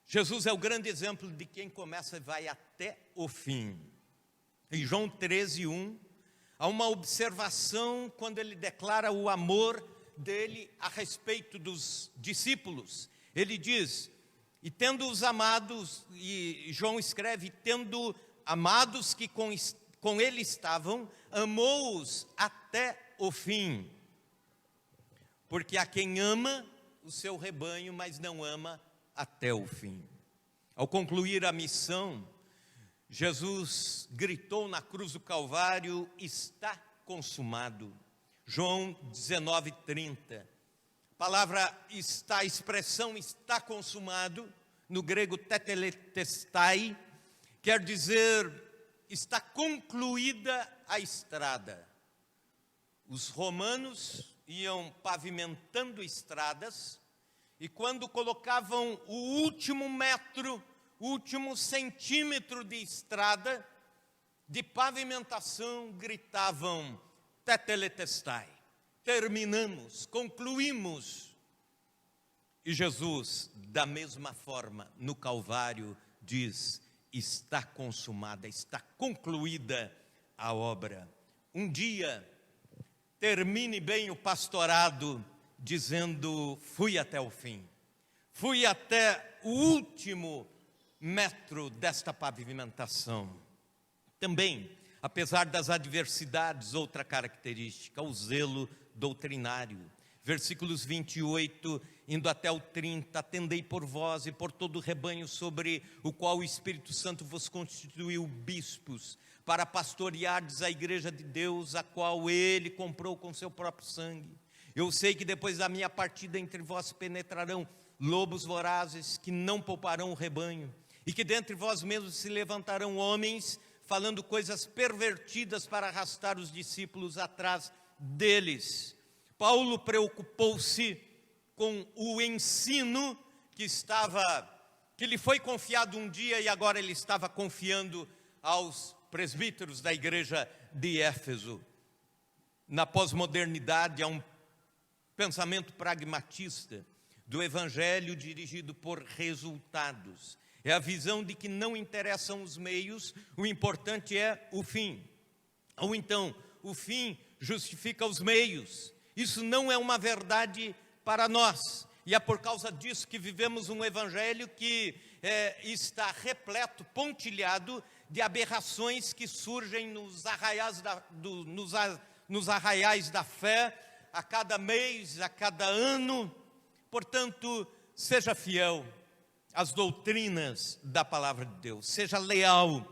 Jesus é o grande exemplo de quem começa e vai até o fim. Em João 13:1, há uma observação quando ele declara o amor dele a respeito dos discípulos. Ele diz: e tendo-os amados, e João escreve, tendo amados que com ele estavam, amou-os até o fim. Porque há quem ama o seu rebanho, mas não ama até o fim. Ao concluir a missão, Jesus gritou na cruz do Calvário: está consumado. João 19:30. A expressão está consumado, no grego tetelestai, quer dizer: está concluída a estrada. Os romanos iam pavimentando estradas, e quando colocavam o último metro, o último centímetro de estrada, de pavimentação, gritavam: tetelestai, terminamos, concluímos. E Jesus, da mesma forma, no Calvário, diz: está consumada, está concluída a obra. Um dia, termine bem o pastorado, dizendo: fui até o fim, fui até o último metro desta pavimentação. Também, apesar das adversidades, outra característica: o zelo doutrinário. Versículos 28, indo até o 30, atendei por vós e por todo o rebanho sobre o qual o Espírito Santo vos constituiu bispos, para pastoreardes a igreja de Deus, a qual ele comprou com seu próprio sangue. Eu sei que depois da minha partida entre vós penetrarão lobos vorazes, que não pouparão o rebanho, e que dentre vós mesmos se levantarão homens falando coisas pervertidas para arrastar os discípulos atrás deles. Paulo preocupou-se com o ensino que lhe foi confiado um dia e agora ele estava confiando aos presbíteros da igreja de Éfeso. Na pós-modernidade há um pensamento pragmatista do evangelho dirigido por resultados. É a visão de que não interessam os meios, o importante é o fim. Ou então, o fim justifica os meios. Isso não é uma verdade para nós. E é por causa disso que vivemos um evangelho que está repleto, pontilhado de aberrações que surgem nos arraiais da fé, a cada mês, a cada ano. Portanto, seja fiel às doutrinas da palavra de Deus, seja leal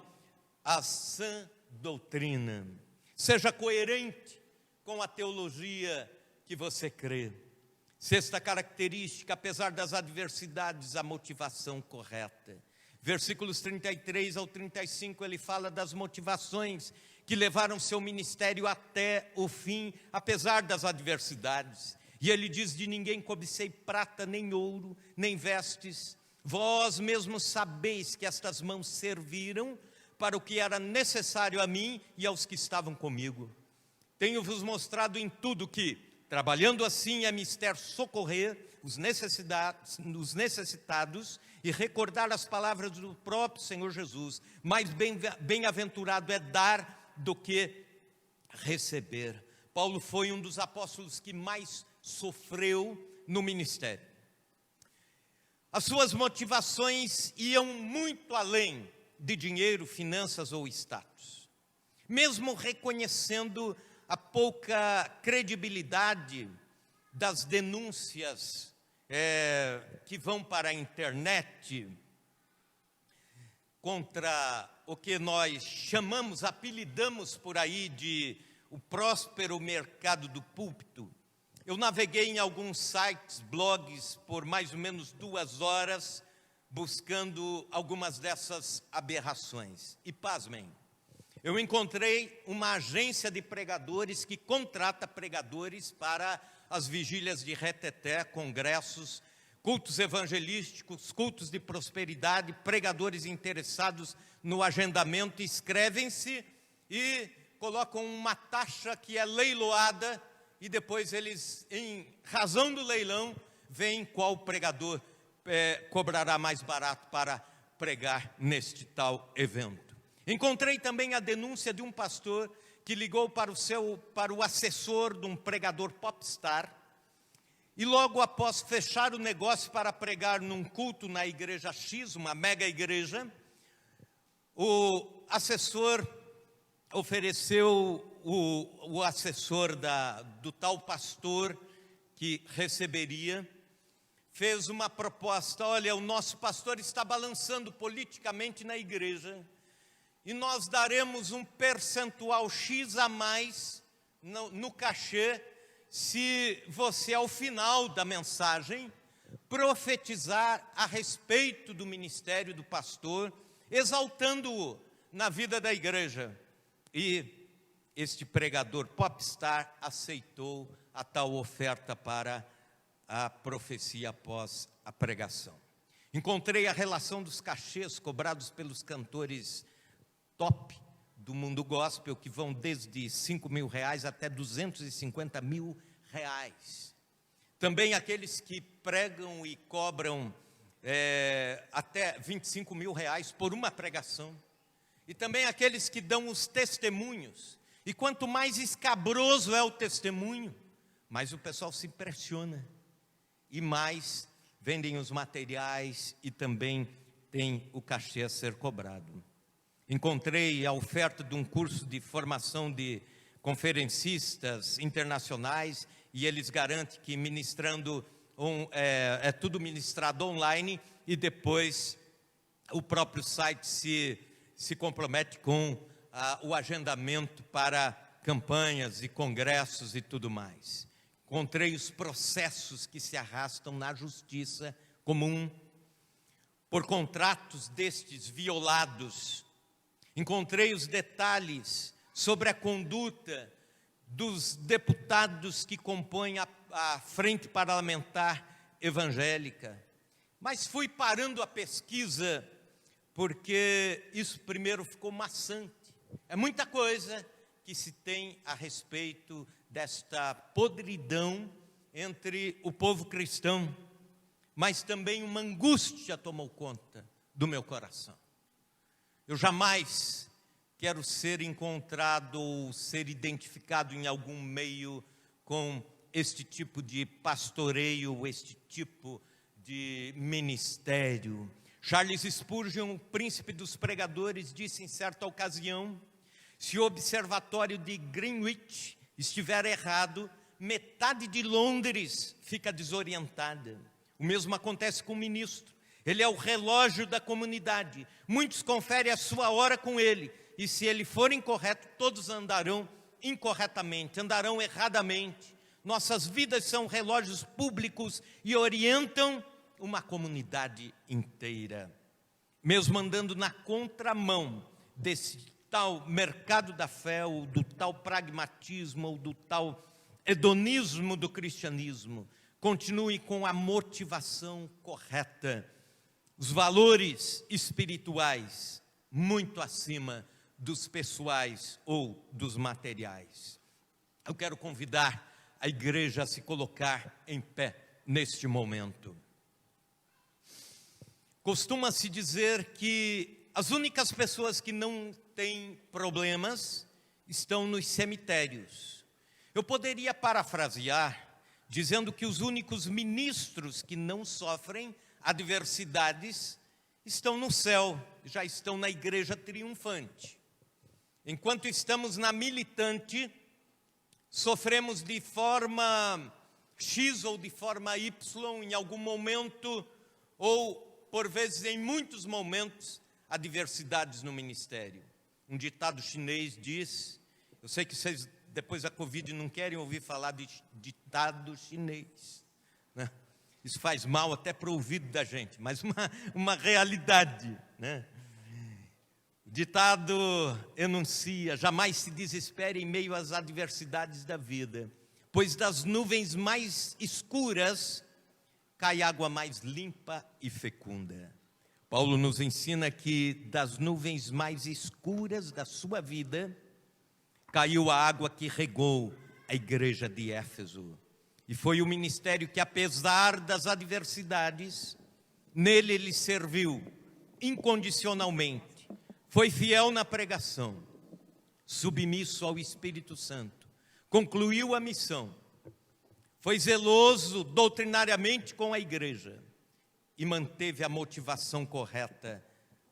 à sã doutrina, seja coerente com a teologia que você crê. Sexta característica, apesar das adversidades, a motivação correta. Versículos 33 ao 35, ele fala das motivações que levaram seu ministério até o fim, apesar das adversidades. E ele diz: de ninguém cobicei prata, nem ouro, nem vestes. Vós mesmos sabeis que estas mãos serviram para o que era necessário a mim e aos que estavam comigo. Tenho-vos mostrado em tudo que, trabalhando assim, é mister socorrer os necessitados e recordar as palavras do próprio Senhor Jesus. Mais bem-aventurado é dar do que receber. Paulo foi um dos apóstolos que mais sofreu no ministério. As suas motivações iam muito além de dinheiro, finanças ou status. Mesmo reconhecendo a pouca credibilidade das denúncias que vão para a internet contra o que nós apelidamos por aí de o próspero mercado do púlpito. Eu naveguei em alguns sites, blogs, por mais ou menos 2 horas, buscando algumas dessas aberrações. E pasmem, eu encontrei uma agência de pregadores que contrata pregadores para as vigílias de reteté, congressos, cultos evangelísticos, cultos de prosperidade, pregadores interessados no agendamento, inscrevem-se e colocam uma taxa que é leiloada e depois eles, em razão do leilão, veem qual pregador cobrará mais barato para pregar neste tal evento. Encontrei também a denúncia de um pastor que ligou para o assessor de um pregador popstar e logo após fechar o negócio para pregar num culto na igreja X, uma mega igreja, o assessor ofereceu, o assessor do tal pastor que receberia, fez uma proposta: olha, o nosso pastor está balançando politicamente na igreja, e nós daremos um percentual X a mais no cachê, se você, ao final da mensagem, profetizar a respeito do ministério do pastor, exaltando-o na vida da igreja. E este pregador popstar aceitou a tal oferta para a profecia após a pregação. Encontrei a relação dos cachês cobrados pelos cantores top do mundo gospel, que vão desde R$5.000 até R$250.000. Também aqueles que pregam e cobram até R$25.000 por uma pregação. E também aqueles que dão os testemunhos. E quanto mais escabroso é o testemunho, mais o pessoal se impressiona. E mais vendem os materiais e também tem o cachê a ser cobrado. Encontrei a oferta de um curso de formação de conferencistas internacionais e eles garantem que ministrando é tudo ministrado online e depois o próprio site se compromete com o agendamento para campanhas e congressos e tudo mais. Encontrei os processos que se arrastam na justiça comum por contratos destes violados. Encontrei os detalhes sobre a conduta dos deputados que compõem a Frente Parlamentar Evangélica. Mas fui parando a pesquisa, porque isso primeiro ficou maçante. É muita coisa que se tem a respeito desta podridão entre o povo cristão, mas também uma angústia tomou conta do meu coração. Eu jamais quero ser encontrado ou ser identificado em algum meio com este tipo de pastoreio, este tipo de ministério. Charles Spurgeon, o príncipe dos pregadores, disse em certa ocasião: se o observatório de Greenwich estiver errado, metade de Londres fica desorientada. O mesmo acontece com o ministro. Ele é o relógio da comunidade. Muitos conferem a sua hora com ele, e se ele for incorreto, todos andarão incorretamente, andarão erradamente. Nossas vidas são relógios públicos e orientam uma comunidade inteira. Mesmo andando na contramão desse tal mercado da fé, ou do tal pragmatismo, ou do tal hedonismo do cristianismo, continue com a motivação correta, os valores espirituais muito acima dos pessoais ou dos materiais. Eu quero convidar a igreja a se colocar em pé neste momento. Costuma-se dizer que as únicas pessoas que não têm problemas estão nos cemitérios. Eu poderia parafrasear dizendo que os únicos ministros que não sofrem adversidades estão no céu, já estão na igreja triunfante. Enquanto estamos na militante, sofremos de forma X ou de forma Y em algum momento, ou por vezes em muitos momentos, adversidades no ministério. Um ditado chinês diz, eu sei que vocês depois da Covid não querem ouvir falar de ditado chinês, né? Isso faz mal até para o ouvido da gente, mas uma realidade, né? O ditado enuncia: jamais se desespere em meio às adversidades da vida, pois das nuvens mais escuras cai água mais limpa e fecunda. Paulo nos ensina que das nuvens mais escuras da sua vida caiu a água que regou a igreja de Éfeso. E foi o ministério que, apesar das adversidades, nele ele serviu incondicionalmente, foi fiel na pregação, submisso ao Espírito Santo, concluiu a missão, foi zeloso doutrinariamente com a igreja e manteve a motivação correta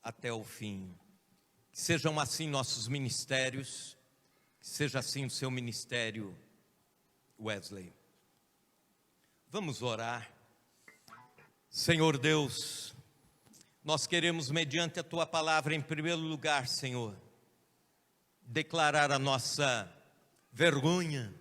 até o fim. Que sejam assim nossos ministérios, que seja assim o seu ministério, Wesley. Vamos orar. Senhor Deus, nós queremos, mediante a Tua palavra, em primeiro lugar, Senhor, declarar a nossa vergonha,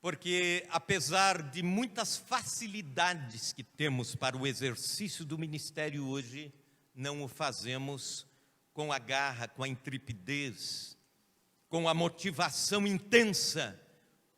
porque apesar de muitas facilidades que temos para o exercício do ministério hoje, não o fazemos com a garra, com a intrepidez, com a motivação intensa,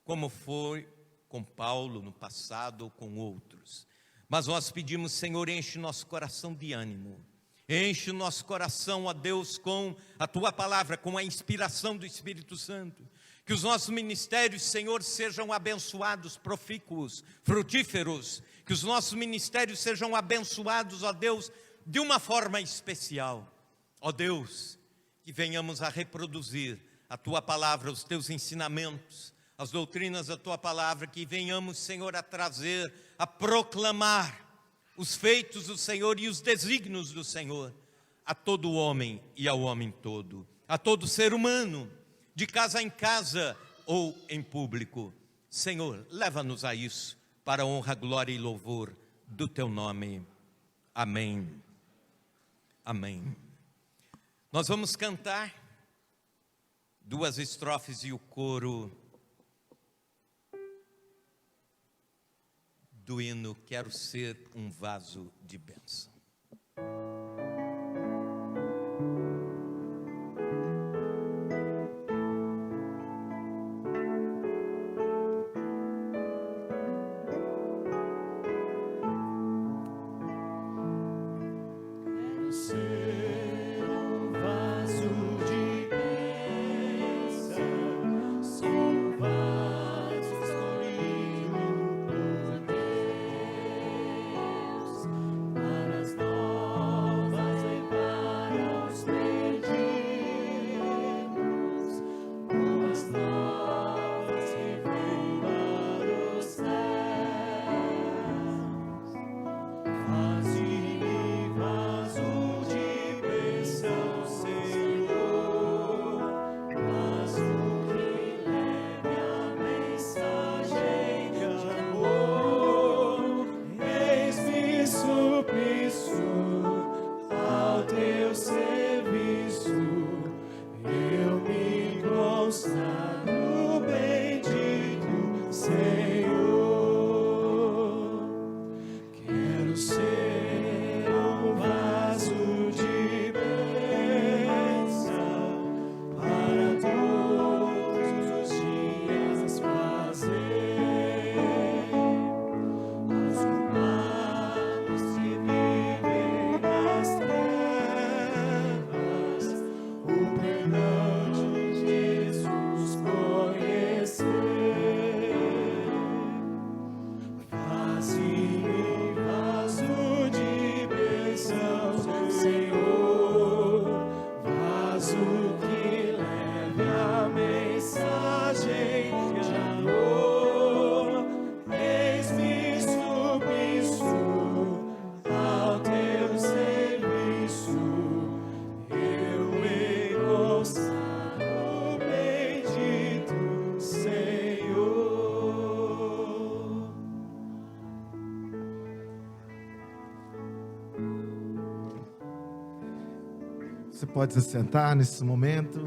como foi com Paulo no passado ou com outros. Mas nós pedimos, Senhor, enche nosso coração de ânimo, enche nosso coração, ó Deus, com a Tua palavra, com a inspiração do Espírito Santo. Que os nossos ministérios, Senhor, sejam abençoados, profícuos, frutíferos. Que os nossos ministérios sejam abençoados, ó Deus, de uma forma especial. Ó Deus, que venhamos a reproduzir a Tua palavra, os Teus ensinamentos, as doutrinas da Tua palavra, que venhamos, Senhor, a trazer, a proclamar os feitos do Senhor e os desígnios do Senhor a todo homem e ao homem todo, a todo ser humano, de casa em casa ou em público. Senhor, leva-nos a isso, para a honra, glória e louvor do Teu nome. Amém. Amém. Nós vamos cantar 2 estrofes e o coro do hino Quero Ser um Vaso de Bênção.
Você pode se sentar nesse momento.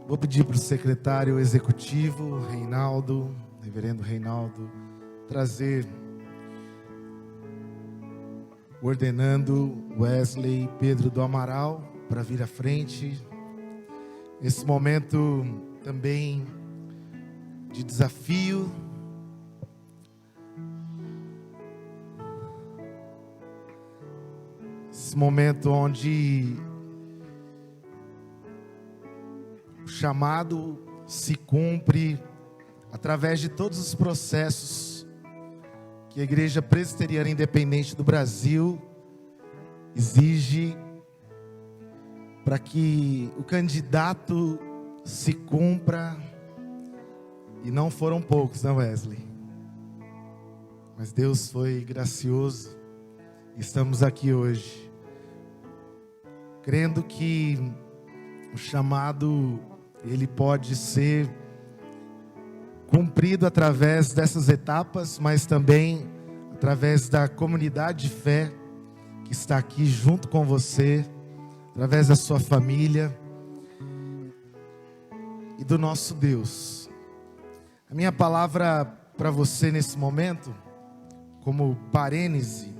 Vou pedir para o secretário executivo, Reinaldo, reverendo Reinaldo, trazer o ordenando Wesley Pedro do Amaral para vir à frente. Esse momento também de desafio. Esse momento onde o chamado se cumpre através de todos os processos que a Igreja Presbiteriana Independente do Brasil exige para que o candidato se cumpra. E não foram poucos, né, Wesley? Mas Deus foi gracioso. Estamos aqui hoje, crendo que o chamado, ele pode ser cumprido através dessas etapas, mas também através da comunidade de fé que está aqui junto com você, através da sua família e do nosso Deus. A minha palavra para você nesse momento, como parênese,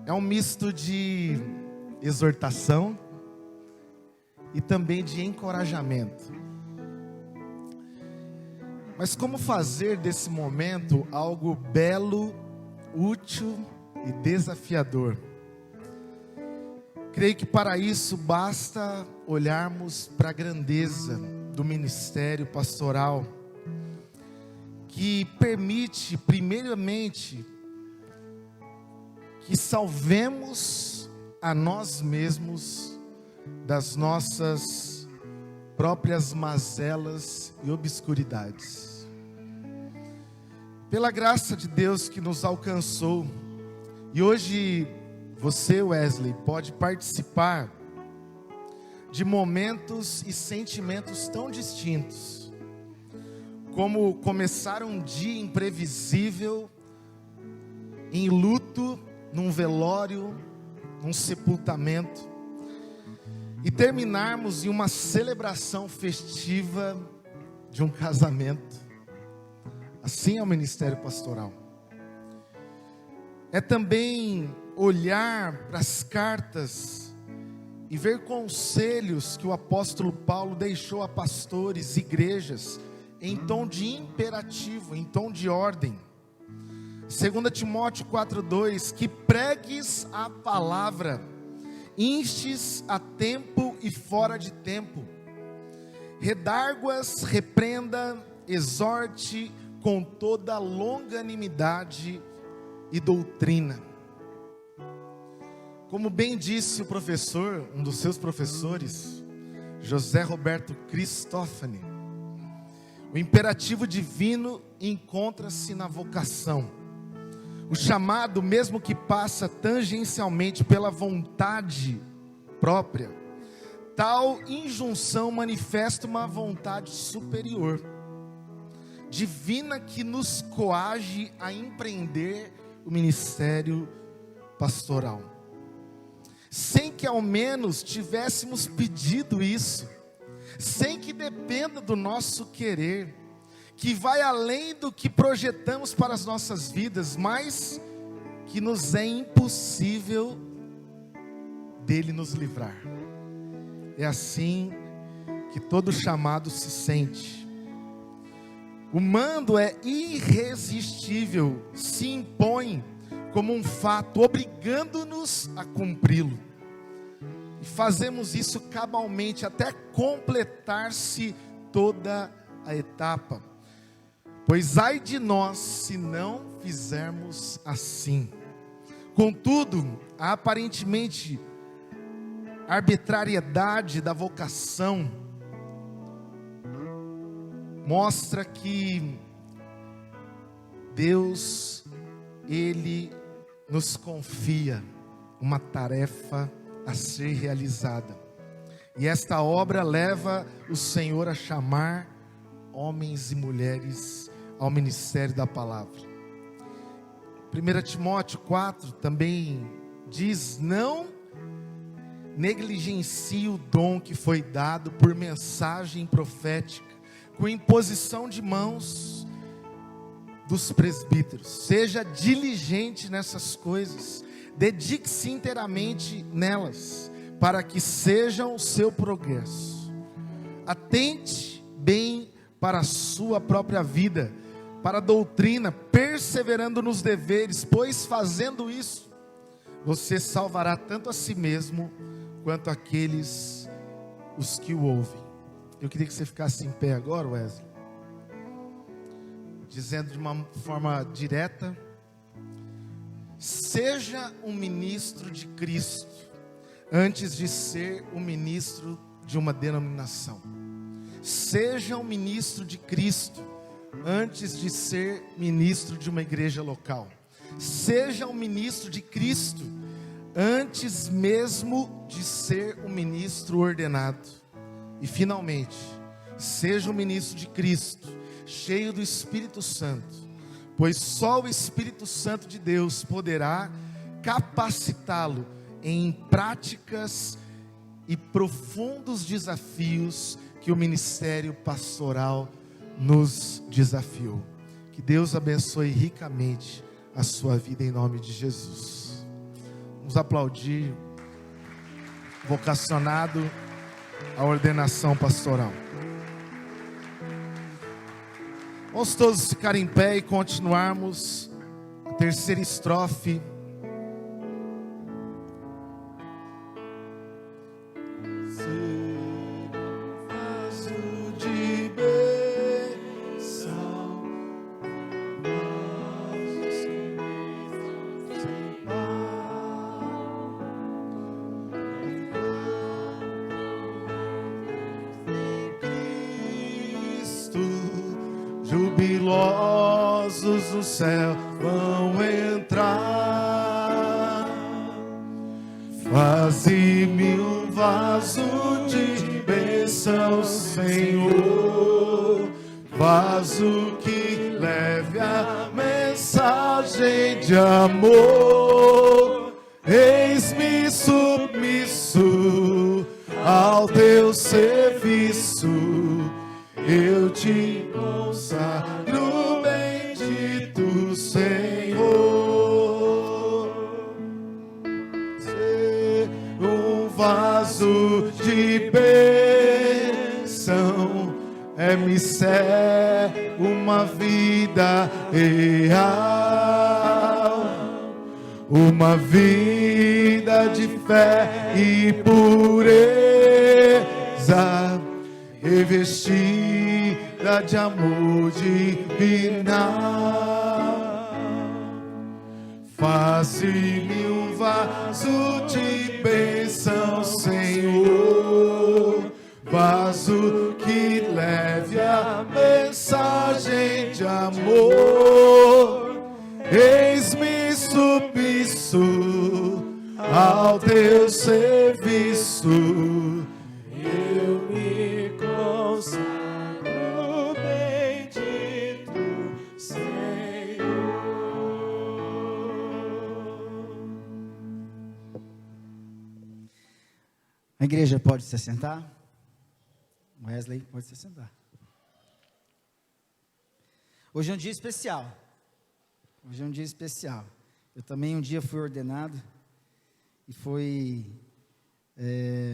é um misto de exortação e também de encorajamento. Mas como fazer desse momento algo belo, útil e desafiador? Creio que para isso basta olharmos para a grandeza do ministério pastoral, que permite, primeiramente, que salvemos a nós mesmos das nossas próprias mazelas e obscuridades. Pela graça de Deus que nos alcançou, e hoje você, Wesley, pode participar de momentos e sentimentos tão distintos, como começar um dia imprevisível, em luto, num velório, num sepultamento, e terminarmos em uma celebração festiva de um casamento. Assim é o ministério pastoral. É também olhar para as cartas e ver conselhos que o apóstolo Paulo deixou a pastores, igrejas, em tom de imperativo, em tom de ordem. 2 Timóteo 4,2, que pregues a palavra, instes a tempo e fora de tempo, redarguas, repreenda, exorte com toda longanimidade e doutrina. Como bem disse o professor, um dos seus professores, José Roberto Cristófani, o imperativo divino encontra-se na vocação. O chamado, mesmo que passa tangencialmente pela vontade própria, tal injunção manifesta uma vontade superior, divina, que nos coage a empreender o ministério pastoral. Sem que ao menos tivéssemos pedido isso, sem que dependa do nosso querer, que vai além do que projetamos para as nossas vidas, mas que nos é impossível dele nos livrar. É assim que todo chamado se sente. O mando é irresistível, se impõe como um fato, obrigando-nos a cumpri-lo. E fazemos isso cabalmente até completar-se toda a etapa. Pois ai de nós se não fizermos assim. Contudo, a aparentemente arbitrariedade da vocação mostra que Deus, Ele nos confia uma tarefa a ser realizada. E esta obra leva o Senhor a chamar homens e mulheres ao ministério da palavra. 1 Timóteo 4, também diz: não negligencie o dom que foi dado por mensagem profética, com imposição de mãos dos presbíteros. Seja diligente nessas coisas, dedique-se inteiramente nelas, para que sejam o seu progresso. Atente bem para a sua própria vida, para a doutrina, perseverando nos deveres, pois fazendo isso, você salvará tanto a si mesmo, quanto aqueles os que o ouvem. Eu queria que você ficasse em pé agora, Wesley, dizendo de uma forma direta: seja um ministro de Cristo, antes de ser um ministro de uma denominação. Seja um ministro de Cristo, antes de ser ministro de uma igreja local. Seja um ministro de Cristo, antes mesmo de ser um ministro ordenado. E finalmente, seja um ministro de Cristo, cheio do Espírito Santo, pois só o Espírito Santo de Deus poderá capacitá-lo em práticas e profundos desafios que o ministério pastoral nos desafiou. Que Deus abençoe ricamente a sua vida em nome de Jesus. Vamos aplaudir o vocacionado à ordenação pastoral. Vamos todos ficar em pé e continuarmos a terceira estrofe. Jubilosos no céu vão entrar. Faze-me um vaso de bênção, Senhor, vaso que leve a mensagem de amor. Eis-me submisso ao teu serviço, eu te consagro, bendito Senhor. Ser um vaso de bênção é-me ser uma vida real, uma vida de fé e pureza, revestida de amor divinal. Faze-me um vaso de bênção, Senhor, vaso que leve a mensagem de amor. Eis-me submisso ao teu serviço, eu me consagro, bendito Senhor.
A igreja pode se assentar? Wesley, pode se assentar. Hoje é um dia especial. Hoje é um dia especial. Eu também um dia fui ordenado e foi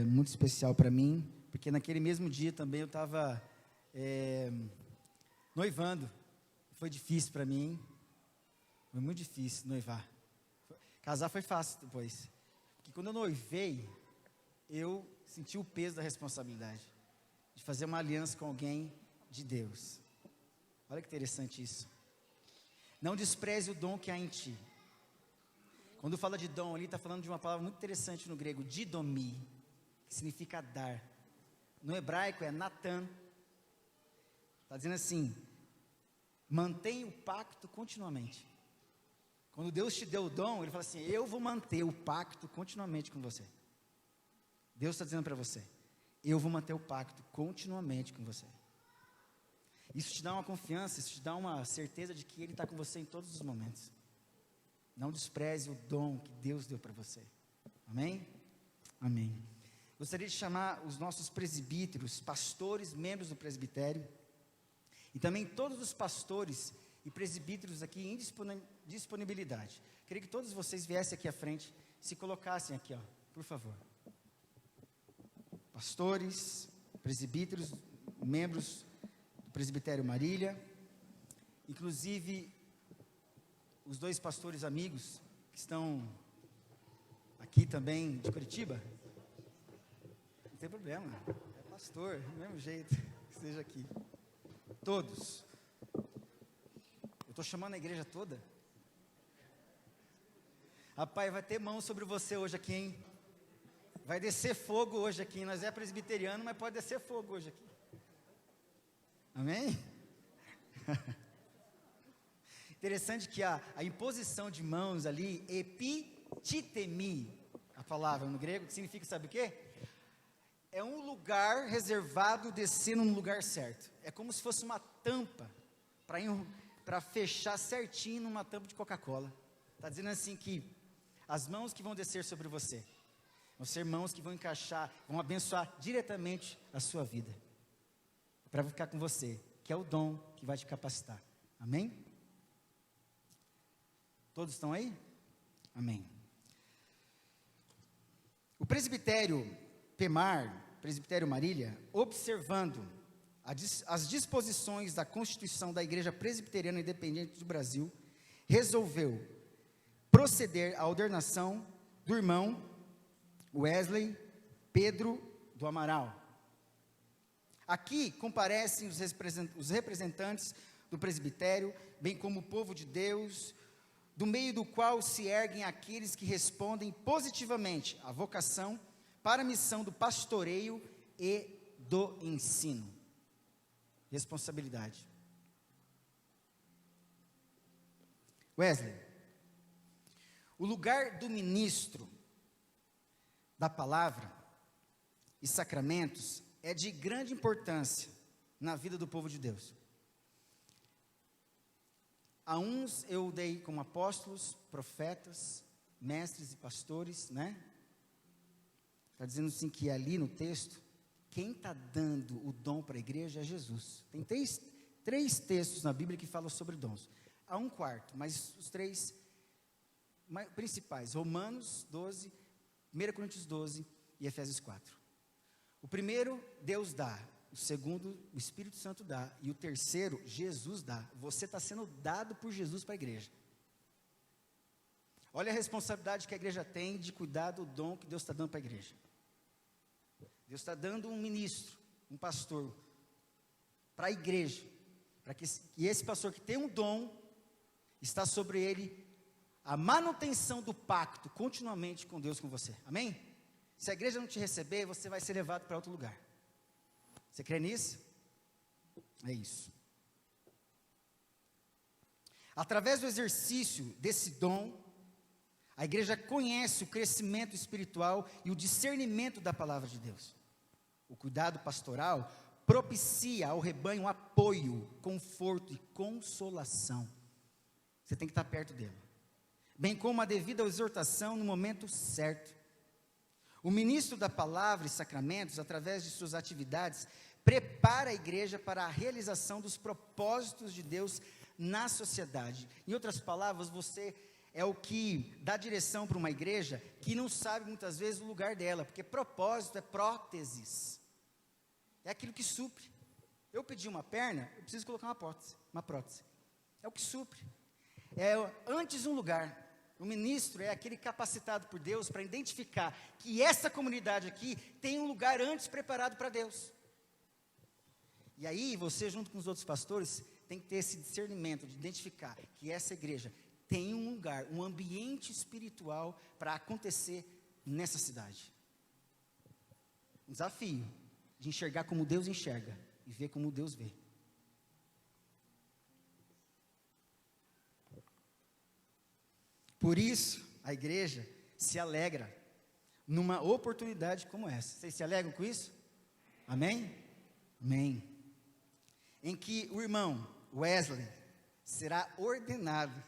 muito especial para mim, porque naquele mesmo dia também eu estava noivando. Foi difícil para mim, foi muito difícil noivar. Casar foi fácil depois, porque quando eu noivei, eu senti o peso da responsabilidade de fazer uma aliança com alguém de Deus. Olha que interessante isso. Não despreze o dom que há em ti. Quando fala de dom ali, está falando de uma palavra muito interessante no grego, didomi, que significa dar. No hebraico é Natan. Está dizendo assim: mantenha o pacto continuamente. Quando Deus te deu o dom, Ele fala assim: eu vou manter o pacto continuamente com você. Deus está dizendo para você: eu vou manter o pacto continuamente com você. Isso te dá uma confiança, isso te dá uma certeza de que Ele está com você em todos os momentos. Não despreze o dom que Deus deu para você. Amém? Amém. Gostaria de chamar os nossos presbíteros, pastores, membros do presbitério, e também todos os pastores e presbíteros aqui em disponibilidade. Queria que todos vocês viessem aqui à frente, se colocassem aqui, ó, por favor. Pastores, presbíteros, membros do presbitério Marília, inclusive os dois pastores amigos que estão aqui também de Curitiba. Não tem problema, é pastor, do mesmo jeito que esteja aqui. Todos. Eu estou chamando a igreja toda. Rapaz, vai ter mão sobre você hoje aqui, hein? Vai descer fogo hoje aqui. Nós é presbiteriano, mas pode descer fogo hoje aqui. Amém? Interessante que a imposição de mãos ali, epititemi, a palavra no grego, que significa, sabe o quê? É um lugar reservado descendo no lugar certo. É como se fosse uma tampa para fechar certinho numa tampa de Coca-Cola. Está dizendo assim que as mãos que vão descer sobre você vão ser mãos que vão encaixar, vão abençoar diretamente a sua vida. Para ficar com você, que é o dom que vai te capacitar. Amém? Todos estão aí? Amém. O presbitério PEMAR, presbitério Marília, observando as disposições da Constituição da Igreja Presbiteriana Independente do Brasil, resolveu proceder à ordenação do irmão Wesley Pedro do Amaral. Aqui comparecem os representantes do presbitério, bem como o povo de Deus, do meio do qual se erguem aqueles que respondem positivamente à vocação para a missão do pastoreio e do ensino. Responsabilidade. Wesley, o lugar do ministro da palavra e sacramentos é de grande importância na vida do povo de Deus. A uns eu dei como apóstolos, profetas, mestres e pastores, né? Está dizendo assim que ali no texto, quem está dando o dom para a igreja é Jesus. Tem três textos na Bíblia que falam sobre dons. Há um quarto, mas os três principais, Romanos 12, 1 Coríntios 12 e Efésios 4. O primeiro, Deus dá. O segundo, o Espírito Santo dá. E o terceiro, Jesus dá. Você está sendo dado por Jesus para a igreja. Olha a responsabilidade que a igreja tem de cuidar do dom que Deus está dando para a igreja. Deus está dando um ministro, um pastor, para a igreja. Para que esse pastor que tem um dom, está sobre ele a manutenção do pacto continuamente com Deus, com você. Amém? Se a igreja não te receber, você vai ser levado para outro lugar. Você crê nisso? É isso. Através do exercício desse dom, a igreja conhece o crescimento espiritual e o discernimento da palavra de Deus. O cuidado pastoral propicia ao rebanho apoio, conforto e consolação. Você tem que estar perto dele. Bem como a devida exortação no momento certo. O ministro da palavra e sacramentos, através de suas atividades, prepara a igreja para a realização dos propósitos de Deus na sociedade. Em outras palavras, você é o que dá direção para uma igreja que não sabe muitas vezes o lugar dela, porque propósito é próteses. É aquilo que supre. Eu pedi uma perna, eu preciso colocar uma prótese. É o que supre. É antes um lugar. O ministro é aquele capacitado por Deus para identificar que essa comunidade aqui tem um lugar antes preparado para Deus. E aí você, junto com os outros pastores, tem que ter esse discernimento de identificar que essa igreja tem um lugar, um ambiente espiritual para acontecer nessa cidade. Um desafio de enxergar como Deus enxerga e ver como Deus vê. Por isso, a igreja se alegra numa oportunidade como essa. Vocês se alegram com isso? Amém? Amém. Em que o irmão Wesley será ordenado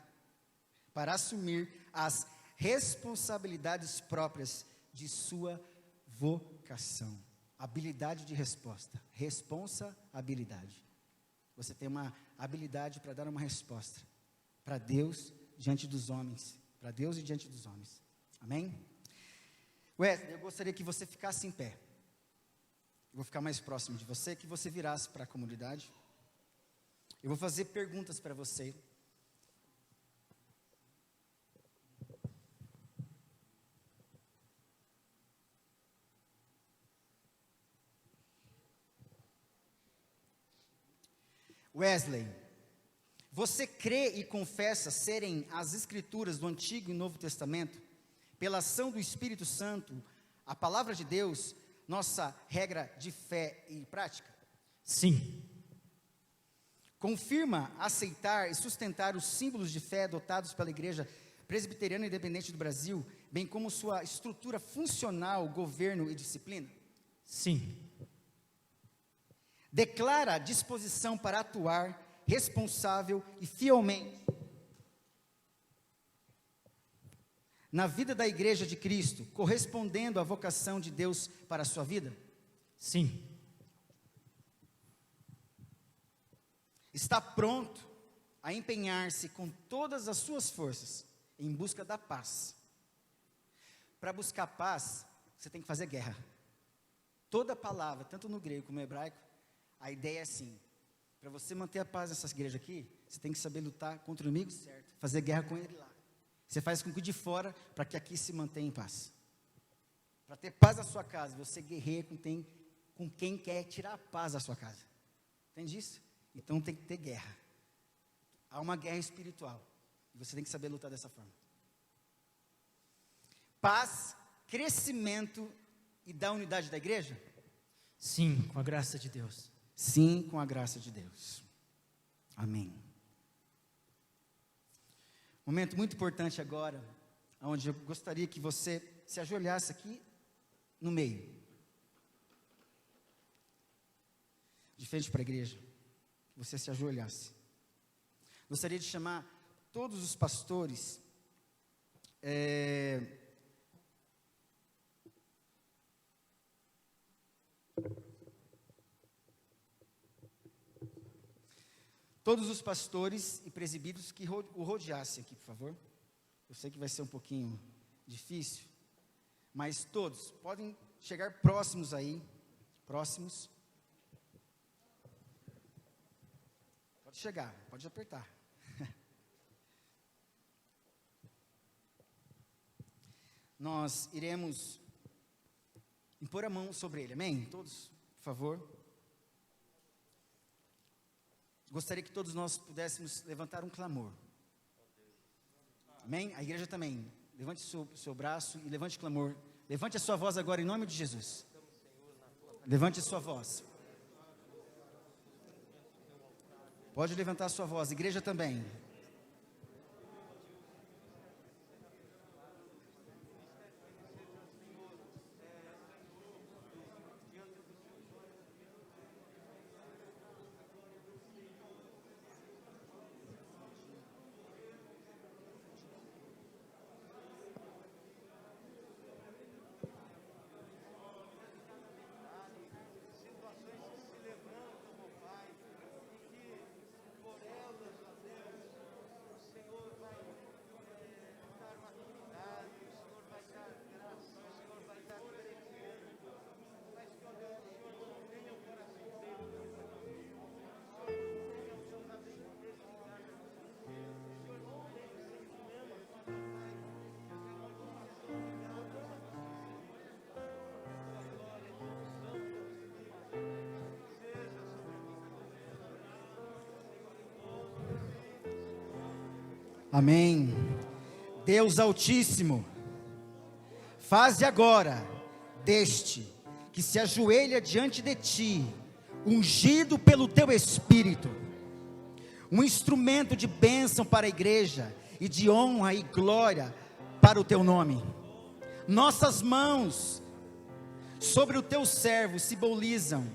para assumir as responsabilidades próprias de sua vocação. Habilidade de resposta. Responsabilidade. Você tem uma habilidade para dar uma resposta para Deus diante dos homens. Para Deus e diante dos homens. Amém? Wesley, eu gostaria que você ficasse em pé. Eu vou ficar mais próximo de você, que você virasse para a comunidade. Eu vou fazer perguntas para você. Wesley, você crê e confessa serem as escrituras do Antigo e Novo Testamento, pela ação do Espírito Santo, a palavra de Deus, nossa regra de fé e prática?
Sim.
Confirma aceitar e sustentar os símbolos de fé adotados pela Igreja Presbiteriana Independente do Brasil, bem como sua estrutura funcional, governo e disciplina?
Sim.
Declara disposição para atuar responsável e fielmente na vida da Igreja de Cristo, correspondendo à vocação de Deus para a sua vida?
Sim.
Está pronto a empenhar-se com todas as suas forças em busca da paz. Para buscar paz, você tem que fazer guerra. Toda palavra, tanto no grego como no hebraico, a ideia é assim: para você manter a paz nessa igreja aqui, você tem que saber lutar contra o inimigo certo, fazer guerra com ele lá. Você faz com que de fora, para que aqui se mantenha em paz. Para ter paz na sua casa, você guerreia com quem quer tirar a paz da sua casa. Entende isso? Então tem que ter guerra. Há uma guerra espiritual. E você tem que saber lutar dessa forma. Paz, crescimento e da unidade da igreja?
Sim, com a graça de Deus.
Sim, com a graça de Deus. Amém. Momento muito importante agora, onde eu gostaria que você se ajoelhasse aqui no meio. De frente para a igreja. Que você se ajoelhasse. Gostaria de chamar todos os pastores. Todos os pastores e presbíteros que o rodeassem aqui, por favor. Eu sei que vai ser um pouquinho difícil, mas todos podem chegar próximos aí. Próximos. Pode chegar, pode apertar. Nós iremos impor a mão sobre ele, amém? Todos, por favor. Gostaria que todos nós pudéssemos levantar um clamor. Amém? A igreja também. Levante o seu braço e levante o clamor. Levante a sua voz agora em nome de Jesus. Levante a sua voz. Pode levantar a sua voz. Igreja também. Amém. Deus Altíssimo, faze agora deste que se ajoelha diante de ti, ungido pelo teu Espírito, um instrumento de bênção para a igreja e de honra e glória para o teu nome. Nossas mãos sobre o teu servo simbolizam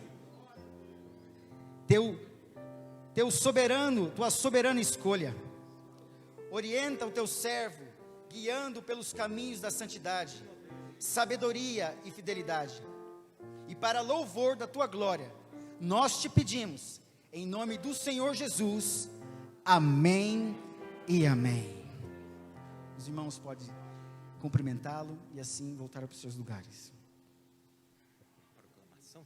tua soberana escolha. Orienta o teu servo, guiando pelos caminhos da santidade, sabedoria e fidelidade. E para louvor da tua glória, nós te pedimos, em nome do Senhor Jesus, amém e amém. Os irmãos podem cumprimentá-lo e assim voltar para os seus lugares.
Proclamação.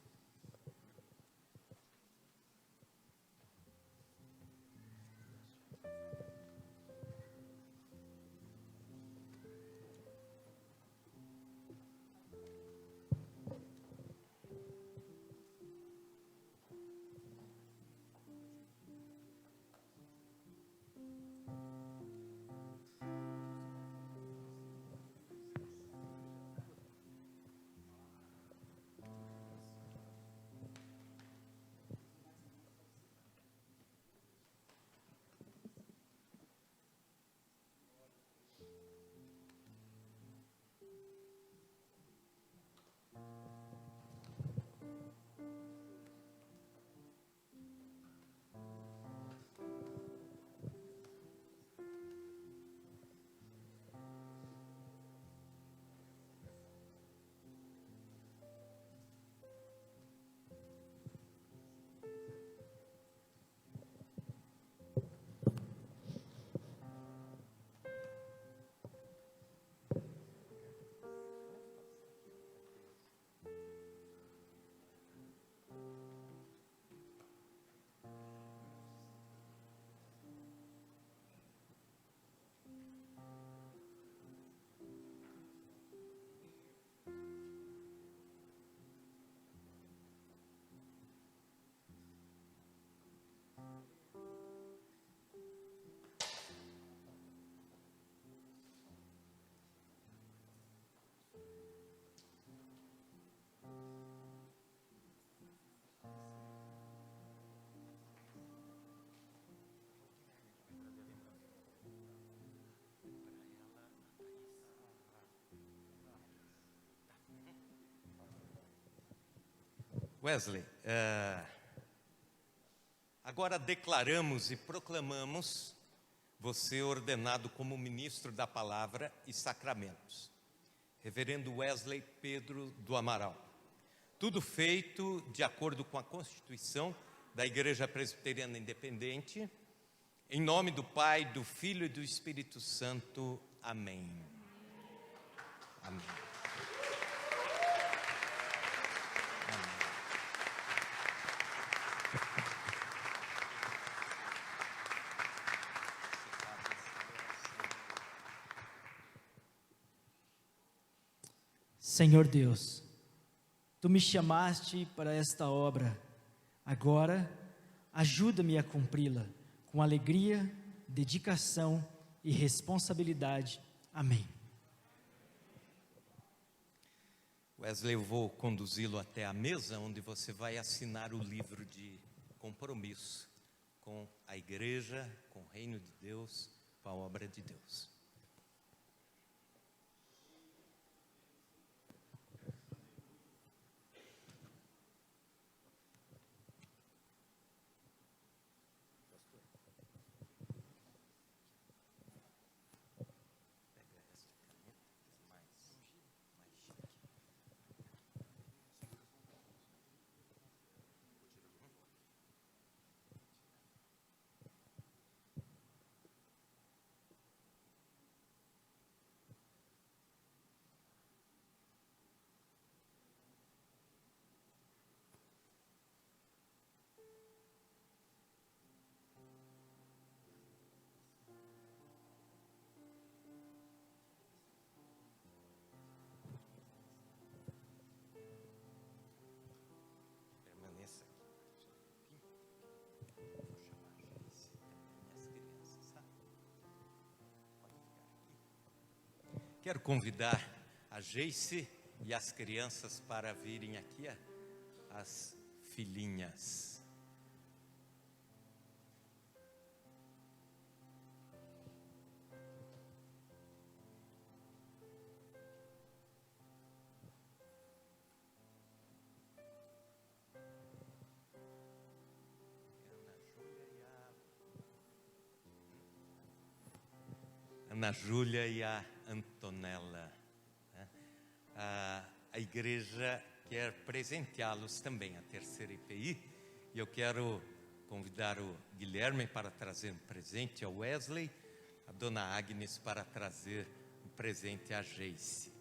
Wesley, agora declaramos e proclamamos você ordenado como ministro da Palavra e Sacramentos. Reverendo Wesley Pedro do Amaral. Tudo feito de acordo com a Constituição da Igreja Presbiteriana Independente, em nome do Pai, do Filho e do Espírito Santo. Amém. Amém.
Senhor Deus, Tu me chamaste para esta obra. Agora, ajuda-me a cumpri-la com alegria, dedicação e responsabilidade. Amém.
Wesley, eu vou conduzi-lo até a mesa onde você vai assinar o livro de compromisso com a igreja, com o reino de Deus, com a obra de Deus. Permaneça aqui. Vou chamar a Joyce e as crianças, tá? Pode ficar aqui. Quero convidar a Joyce e as crianças para virem aqui, as filhinhas. Ana Júlia e a Antonella. A igreja quer presenteá-los também, a terceira IPI, e eu quero convidar o Guilherme para trazer um presente ao Wesley, a dona Agnes para trazer um presente à Geice.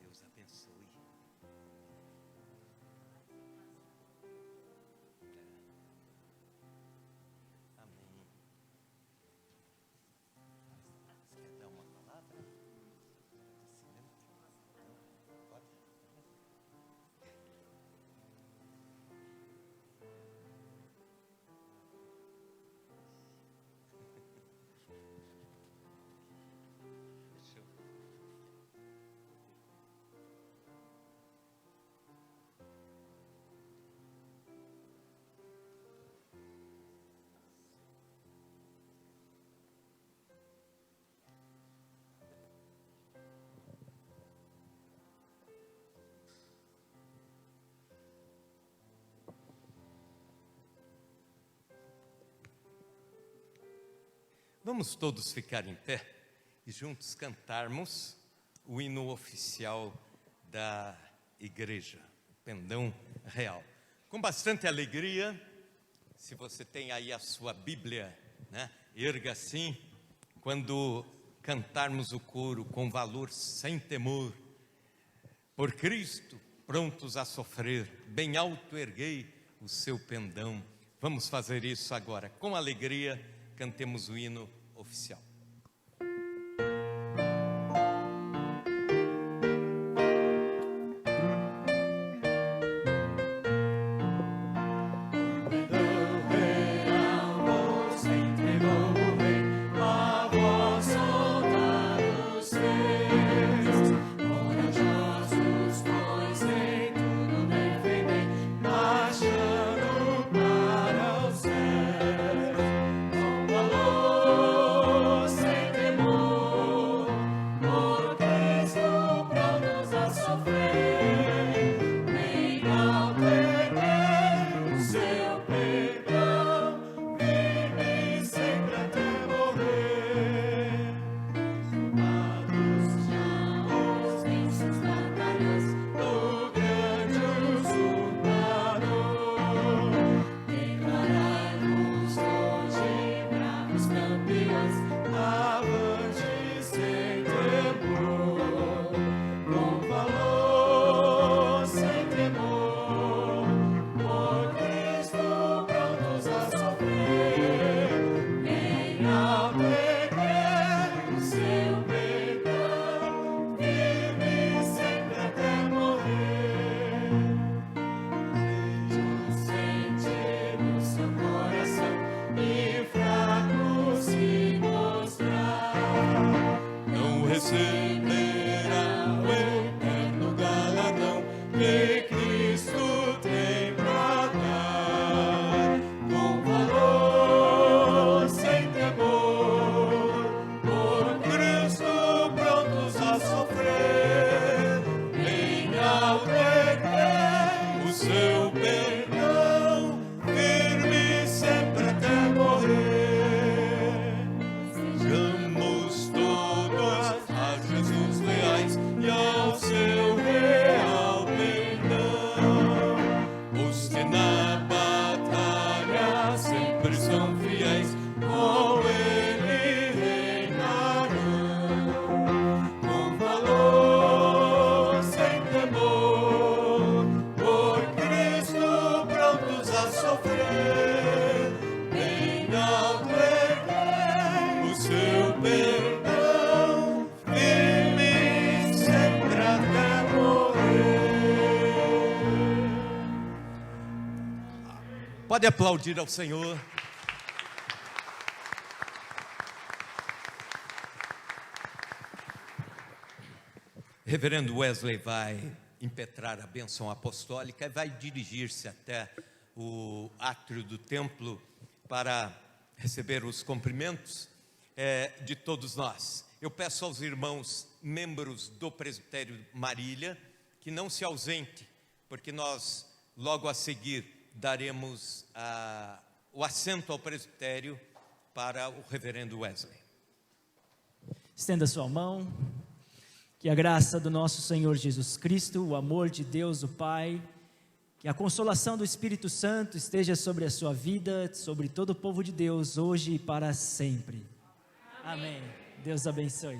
Deus abençoe. Amém. Você quer dar uma palavra? Não? Pode? Deixa eu... Vamos todos ficar em pé e juntos cantarmos o hino oficial da igreja, Pendão Real. Com bastante alegria, se você tem aí a sua Bíblia, né, erga assim, quando cantarmos o coro com valor sem temor, por Cristo, prontos a sofrer, bem alto erguei o seu pendão. Vamos fazer isso agora, com alegria, cantemos o hino oficial.
sofrer, bem alto erguer
Pode aplaudir ao Senhor. Reverendo Wesley vai impetrar a bênção apostólica e vai dirigir-se até o átrio do templo para receber os cumprimentos de todos nós. Eu peço aos irmãos membros do presbitério Marília que não se ausente, porque nós logo a seguir daremos o assento ao presbitério para o reverendo Wesley.
Estenda sua mão. Que a graça do nosso Senhor Jesus Cristo, o amor de Deus o Pai, que a consolação do Espírito Santo esteja sobre a sua vida, sobre todo o povo de Deus, hoje e para sempre. Amém. Deus abençoe.